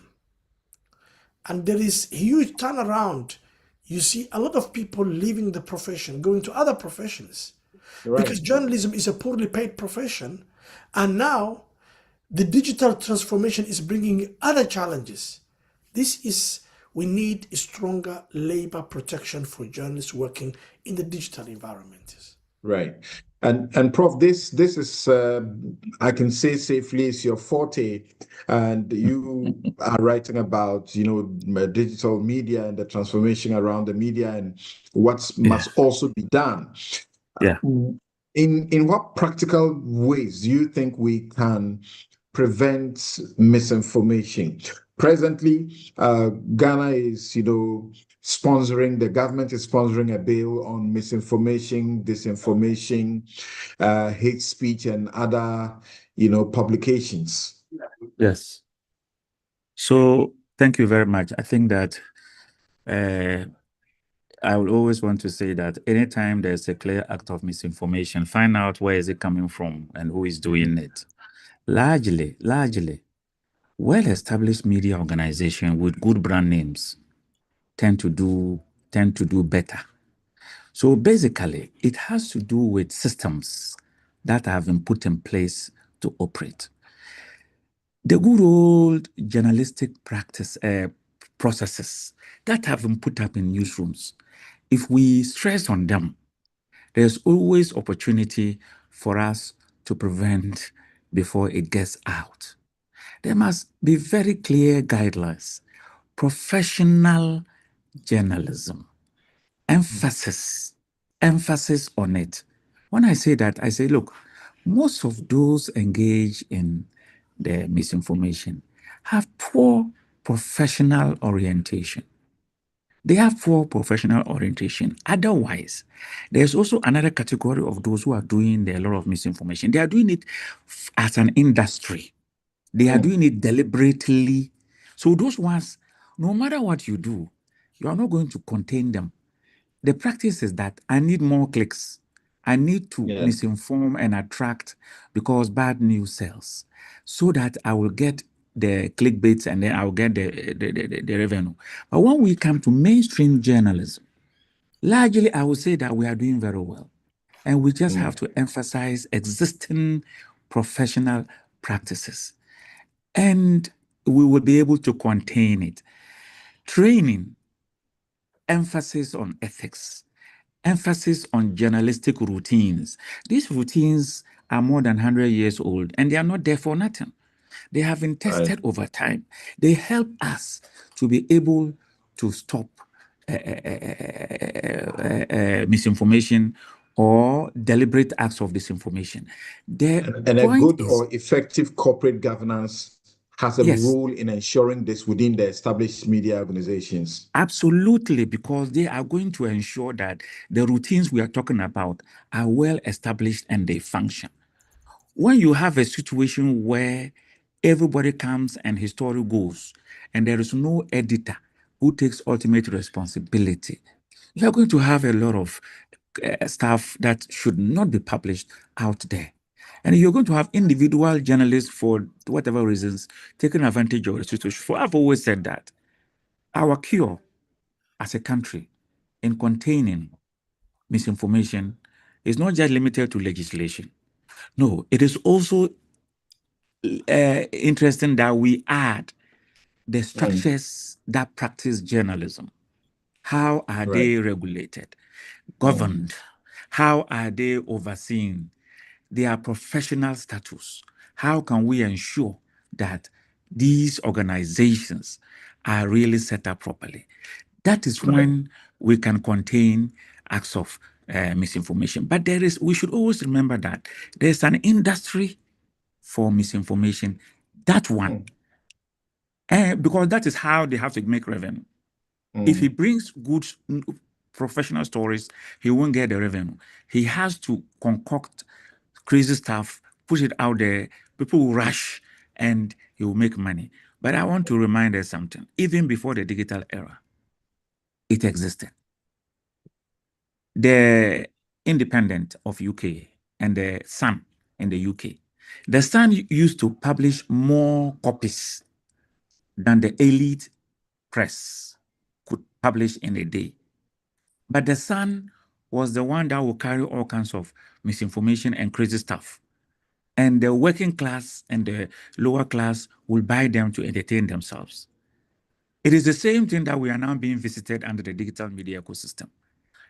and there is huge turnaround, you see a lot of people leaving the profession, going to other professions, because journalism is a poorly paid profession, and now the digital transformation is bringing other challenges. We need a stronger labor protection for journalists working in the digital environment. Right. And Prof, this is I can say safely is your forte, and you are writing about digital media and the transformation around the media and what must also be done. Yeah. In what practical ways do you think we can prevent misinformation? Presently, Ghana is, sponsoring, the government is sponsoring a bill on misinformation, disinformation, hate speech, and other, publications. Yes. So thank you very much. I think that I will always want to say that anytime there's a clear act of misinformation, find out where is it coming from and who is doing it. Largely, well-established media organizations with good brand names tend to do better. So basically, it has to do with systems that have been put in place to operate. The good old journalistic processes that have been put up in newsrooms, if we stress on them, there's always opportunity for us to prevent before it gets out. There must be very clear guidelines, professional journalism, emphasis on it. When I say that, I say, look, most of those engaged in the misinformation have poor professional orientation. They have poor professional orientation. Otherwise, there's also another category of those who are doing a lot of misinformation. They are doing it as an industry. They are doing it deliberately. So those ones, no matter what you do, you are not going to contain them. The practice is that I need more clicks. I need to misinform and attract because bad news sells, so that I will get the clickbaits and then I'll get the revenue. But when we come to mainstream journalism, largely I would say that we are doing very well. And we just have to emphasize existing professional practices. And we will be able to contain it. Training, emphasis on ethics, emphasis on journalistic routines. These routines are more than 100 years old and they are not there for nothing. They have been tested over time. They help us to be able to stop misinformation or deliberate acts of disinformation. And a good or effective corporate governance has a role in ensuring this within the established media organizations. Absolutely, because they are going to ensure that the routines we are talking about are well established and they function. When you have a situation where everybody comes and his story goes, and there is no editor who takes ultimate responsibility, you are going to have a lot of stuff that should not be published out there. And you're going to have individual journalists, for whatever reasons, taking advantage of the situation. For I've always said that our cure as a country in containing misinformation is not just limited to legislation. No, it is also interesting that we add the structures that practice journalism. How are they regulated, governed? How are they overseen? Their professional status. How can we ensure that these organizations are really set up properly? That is when we can contain acts of misinformation. But we should always remember that there's an industry for misinformation. That one, because that is how they have to make revenue. If he brings good professional stories, he won't get the revenue. He has to concoct crazy stuff, push it out there, people will rush, and he will make money. But I want to remind us something. Even before the digital era, it existed. The Independent of UK and the Sun in the UK. The Sun used to publish more copies than the elite press could publish in a day. But the Sun was the one that will carry all kinds of misinformation and crazy stuff. And the working class and the lower class will buy them to entertain themselves. It is the same thing that we are now being visited under the digital media ecosystem,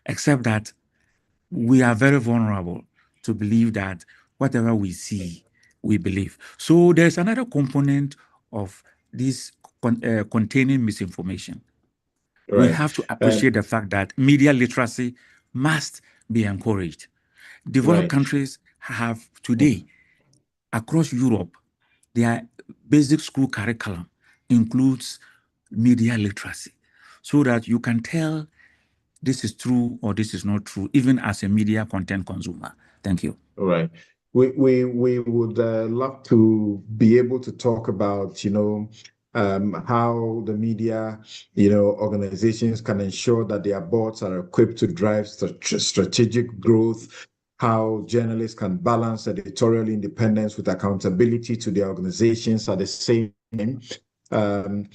except that we are very vulnerable to believe that whatever we see, we believe. So there's another component of this containing misinformation. We have to appreciate the fact that media literacy must be encouraged. Developed countries have today, across Europe, their basic school curriculum includes media literacy, so that you can tell this is true or this is not true, even as a media content consumer. Thank you. All right. We would love to be able to talk about, how the media, organizations can ensure that their boards are equipped to drive strategic growth, how journalists can balance editorial independence with accountability to their organizations at the same time.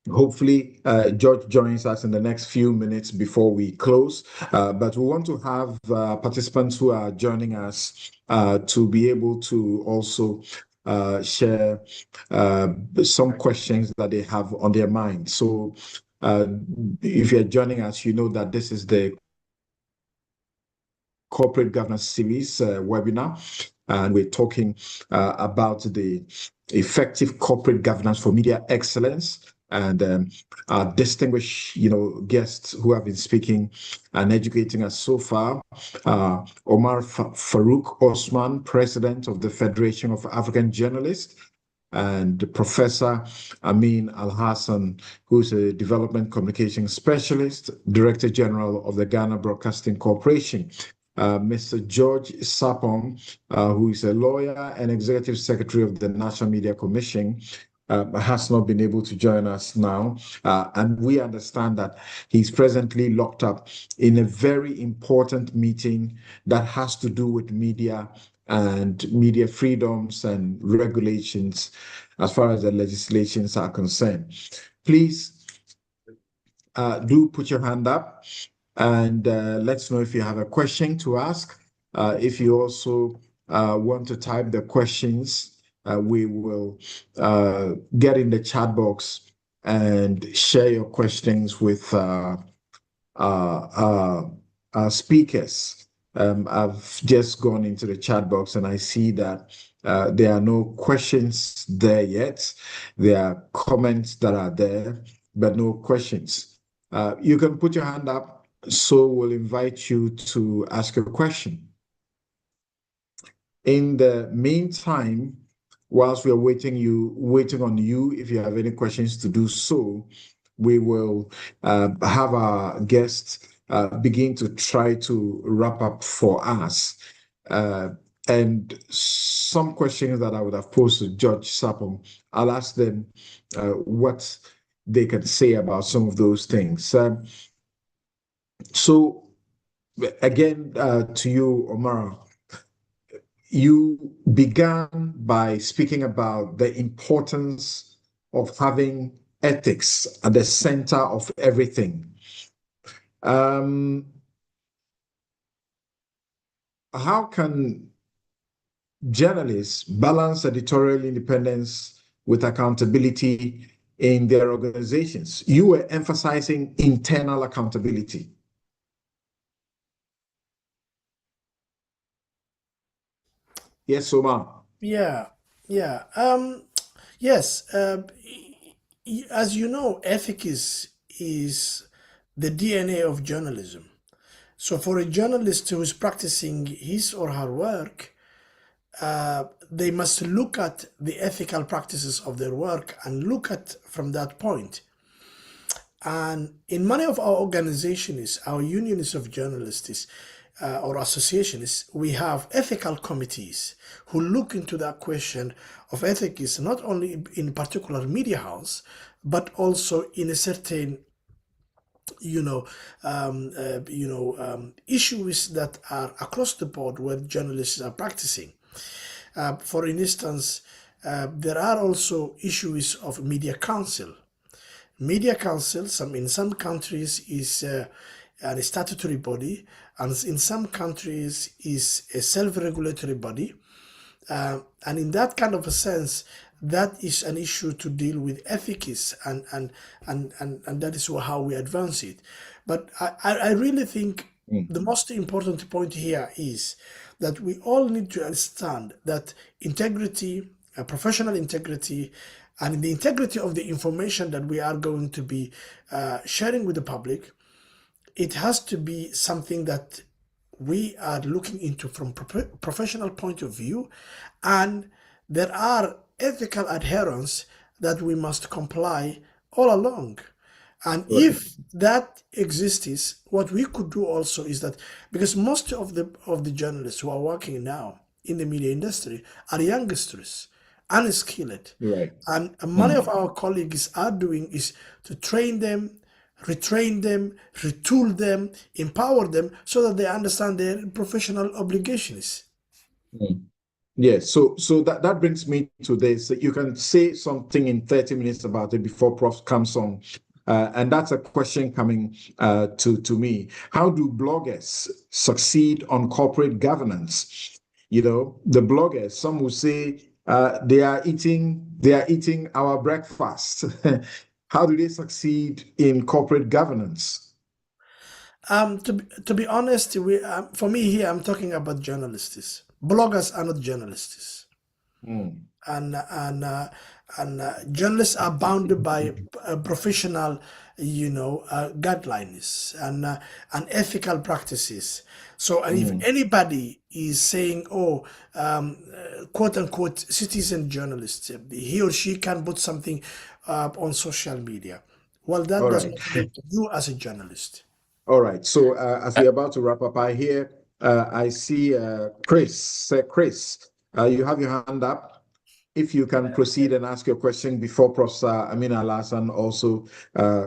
Hopefully, George joins us in the next few minutes before we close. But we want to have participants who are joining us to be able to also share some questions that they have on their mind. So if you're joining us, you know that this is the Corporate Governance Series webinar, and we're talking about the effective corporate governance for media excellence. and our distinguished, guests who have been speaking and educating us so far. Omar Farouk Osman, President of the Federation of African Journalists, and Professor Amin Al Hassan, who's a development communication specialist, Director General of the Ghana Broadcasting Corporation. Mr. George Sapong, who is a lawyer and Executive Secretary of the National Media Commission, has not been able to join us now. And we understand that he's presently locked up in a very important meeting that has to do with media and media freedoms and regulations as far as the legislations are concerned. Please do put your hand up and let's know if you have a question to ask. If you also want to type the questions, we will get in the chat box and share your questions with speakers. I've just gone into the chat box and I see that there are no questions there yet. There are comments that are there, but no questions. You can put your hand up, so we'll invite you to ask a question. In the meantime, whilst we are waiting on you, if you have any questions to do so, we will have our guests begin to try to wrap up for us. And some questions that I would have posed to Judge Sapong, I'll ask them what they can say about some of those things. So again, to you, Omar, you began by speaking about the importance of having ethics at the center of everything. How can journalists balance editorial independence with accountability in their organizations? You were emphasizing internal accountability. Yes, Omar. Yeah. Yes. As you know, ethics is the DNA of journalism. So for a journalist who is practicing his or her work, they must look at the ethical practices of their work and look at from that point. And in many of our organizations, our unions of journalists or associations, we have ethical committees who look into that question of ethics, not only in particular media house, but also in a certain issues that are across the board where journalists are practicing. For instance, there are also issues of media council. Media council, in some countries, is a statutory body, and in some countries is a self-regulatory body. And in that kind of a sense, that is an issue to deal with ethics, and that is how we advance it. But I really think the most important point here is that we all need to understand that integrity, professional integrity, and the integrity of the information that we are going to be sharing with the public, it has to be something that we are looking into from professional point of view, and there are ethical adherence that we must comply all along. And Right. if that exists, what we could do also is that, because most of the journalists who are working now in the media industry are youngsters, unskilled. Right. And many of our colleagues are doing is to train them, retrain them, retool them, empower them so that they understand their professional obligations. Yes, so that brings me to this. You can say something in 30 minutes about it before Prof comes on. And that's a question coming to me. How do bloggers succeed on corporate governance? The bloggers, some will say they are eating our breakfast. How do they succeed in corporate governance? To be honest, for me here, I'm talking about journalists. Bloggers are not journalists. And And journalists are bounded by professional, guidelines and ethical practices. So, and if anybody is saying, "Oh, quote unquote, citizen journalist," he or she can put something on social media. Well, that All does right. not make you as a journalist. All right. So as we're about to wrap up, I see Chris. Chris, you have your hand up. If you can proceed and ask your question before Professor Amin Al-Hassan also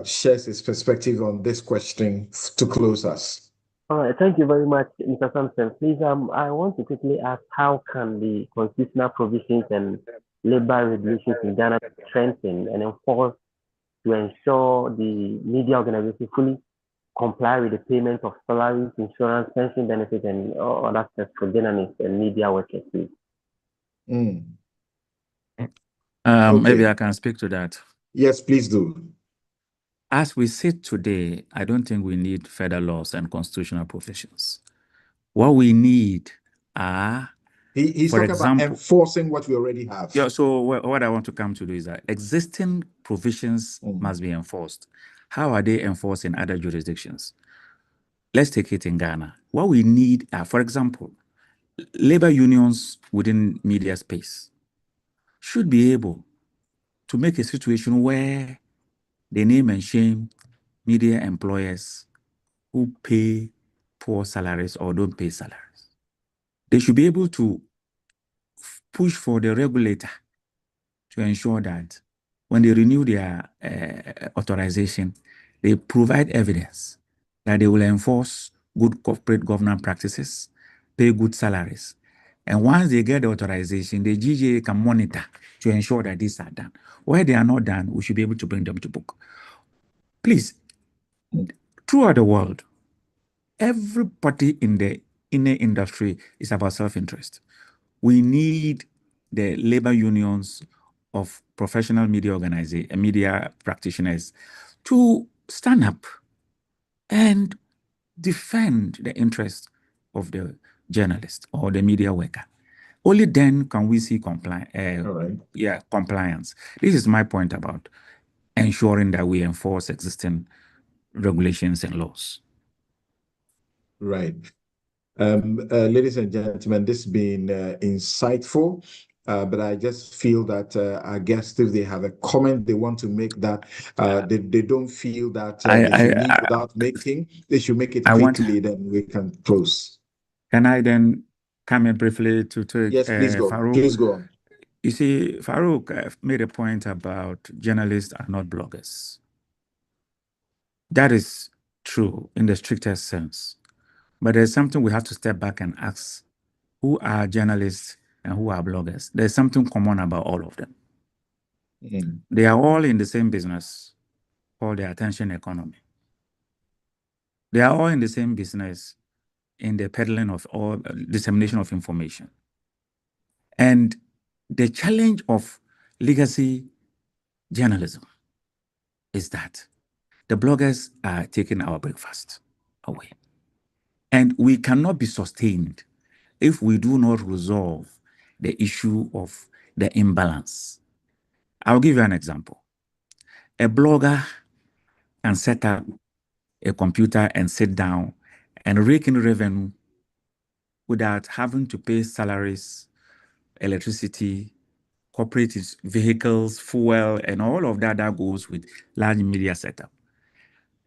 shares his perspective on this question to close us. All right, thank you very much, Mr. Sampson. Please, I want to quickly ask, how can the constitutional provisions and labor regulations in Ghana be strengthened and enforced to ensure the media organization fully comply with the payment of salaries, insurance, pension benefits, and other steps for journalists and media workers, please? Mm. Maybe Okay. I can speak to that. Yes, please do. As we sit today, I don't think we need federal laws and constitutional provisions. What we need are, He's for talking about example, enforcing what we already have. yeah. So what I want to come to do is that existing provisions must be enforced. How are they enforced in other jurisdictions? Let's take it in Ghana. What we need are, for example, labor unions within media space should be able to make a situation where they name and shame media employers who pay poor salaries or don't pay salaries. They should be able to push for the regulator to ensure that when they renew their authorization, they provide evidence that they will enforce good corporate governance practices, pay good salaries. And once they get the authorization, the GJA can monitor to ensure that these are done. Where they are not done, we should be able to bring them to book. Please, throughout the world, everybody in the industry is about self-interest. We need the labor unions of professional media organizers and media practitioners to stand up and defend the interests of the journalist or the media worker. Only then can we see compliance. This is my point about ensuring that we enforce existing regulations and laws. Right. Ladies and gentlemen, this has been insightful, but I just feel that our guests, if they have a comment they want to make, that they don't feel that they should leave without making, they should make it quickly, then we can close. Can I then come in briefly to take Yes, please go. Farouk? Please go on. You see, Farouk made a point about journalists are not bloggers. That is true in the strictest sense. But there's something we have to step back and ask, who are journalists and who are bloggers? There's something common about all of them. They are all in the same business called the attention economy. They are all in the same business in the peddling of or dissemination of information. And the challenge of legacy journalism is that the bloggers are taking our breakfast away. And we cannot be sustained if we do not resolve the issue of the imbalance. I'll give you an example. A blogger can set up a computer and sit down and rake in revenue without having to pay salaries, electricity, corporate vehicles, fuel, and all of that goes with large media setup.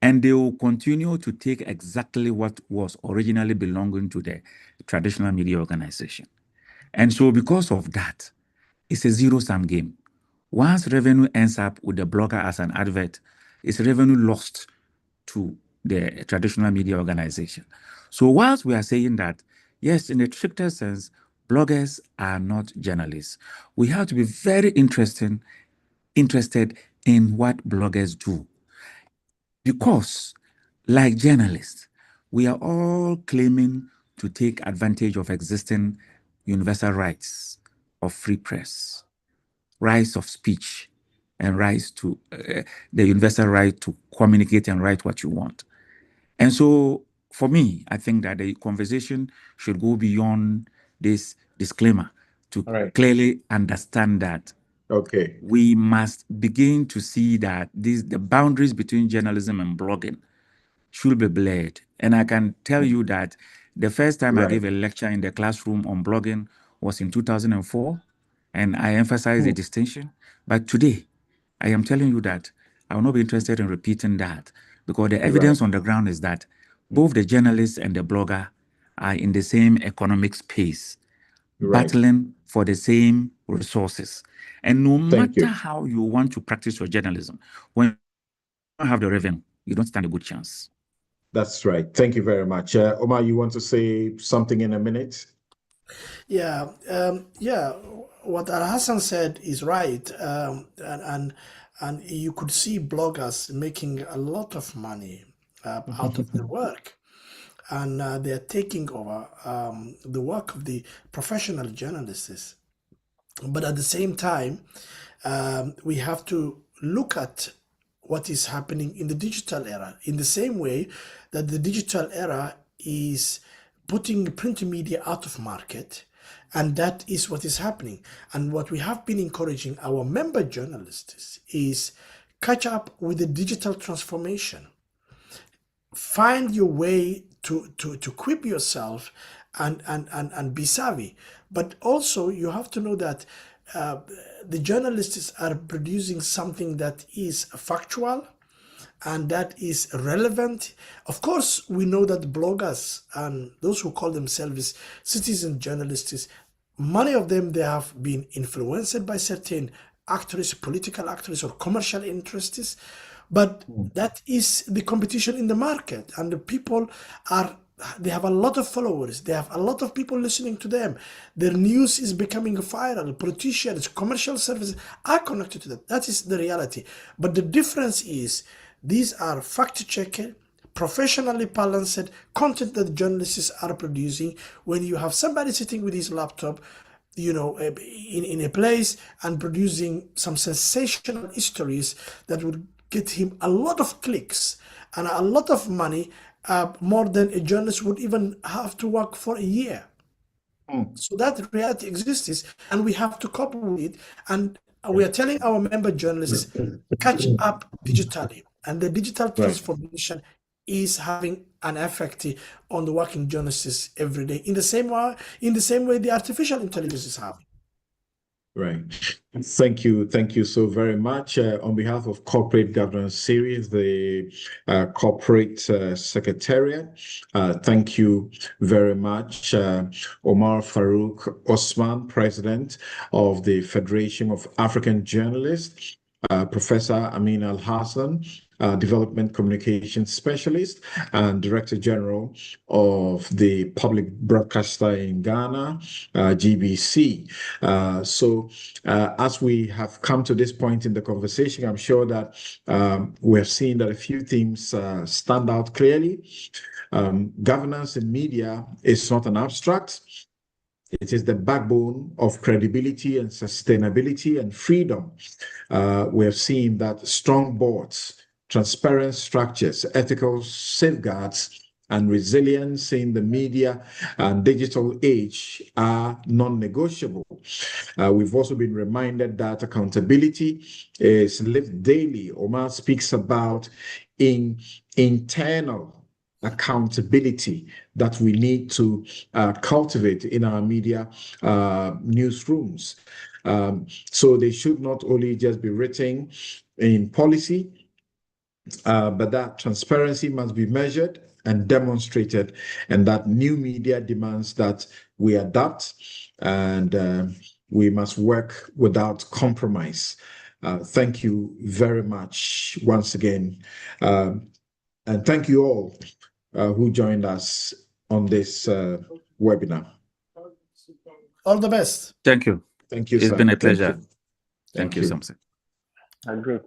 And they will continue to take exactly what was originally belonging to the traditional media organization. And so because of that, it's a zero-sum game. Once revenue ends up with the blogger as an advert, it's revenue lost to the traditional media organization. So whilst we are saying that, yes, in the stricter sense, bloggers are not journalists, we have to be very interested in what bloggers do. Because, like journalists, we are all claiming to take advantage of existing universal rights of free press, rights of speech, and rights to the universal right to communicate and write what you want. And so, for me, I think that the conversation should go beyond this disclaimer to clearly understand that Okay. We must begin to see that the boundaries between journalism and blogging should be blurred. And I can tell you that the first time I gave a lecture in the classroom on blogging was in 2004, and I emphasized the distinction. But today, I am telling you that I will not be interested in repeating that, because the evidence on the ground is that both the journalist and the blogger are in the same economic space, battling for the same resources. And no matter how you want to practice your journalism, when you don't have the revenue, you don't stand a good chance. That's right. Thank you very much. Omar, you want to say something in a minute? Yeah, what Al Hassan said is right, and you could see bloggers making a lot of money out of their work, and they are taking over the work of the professional journalists. But at the same time, we have to look at what is happening in the digital era in the same way that the digital era is putting print media out of market, and that is what is happening. And what we have been encouraging our member journalists is catch up with the digital transformation, find your way to equip yourself and be savvy. But also you have to know that the journalists are producing something that is factual and that is relevant. Of course, we know that bloggers and those who call themselves citizen journalists, many of them, they have been influenced by certain actors, political actors or commercial interests. But that is the competition in the market, and the people they have a lot of followers, they have a lot of people listening to them, their news is becoming viral, politicians, commercial services are connected to them. That is the reality. But the difference is these are fact-checked, professionally balanced content that journalists are producing. When you have somebody sitting with his laptop, in a place and producing some sensational histories that would get him a lot of clicks and a lot of money, more than a journalist would even have to work for a year. So that reality exists, and we have to cope with it. And we are telling our member journalists, catch up digitally. And the digital transformation is having an effect on the working journalists every day, in the same way the artificial intelligence is having. Right. Thank you so very much. On behalf of Corporate Governance Series, the Corporate Secretariat, thank you very much. Omar Farouk Osman, President of the Federation of African Journalists, Professor Amin Al Hassan, Development Communications Specialist and Director General of the Public Broadcaster in Ghana, GBC. As we have come to this point in the conversation, I'm sure that we're seeing that a few themes stand out clearly. Governance in media is not an abstract. It is the backbone of credibility and sustainability and freedom. We have seen that strong boards, transparent structures, ethical safeguards, and resilience in the media and digital age are non-negotiable. We've also been reminded that accountability is lived daily. Omar speaks about internal accountability that we need to cultivate in our media newsrooms. So they should not only just be written in policy, but that transparency must be measured and demonstrated, and that new media demands that we adapt and we must work without compromise. Thank you very much once again. And thank you all who joined us on this webinar. All the best. Thank you. Thank you, It's sir. been a pleasure. Thank you. Thank you, Samson. Great.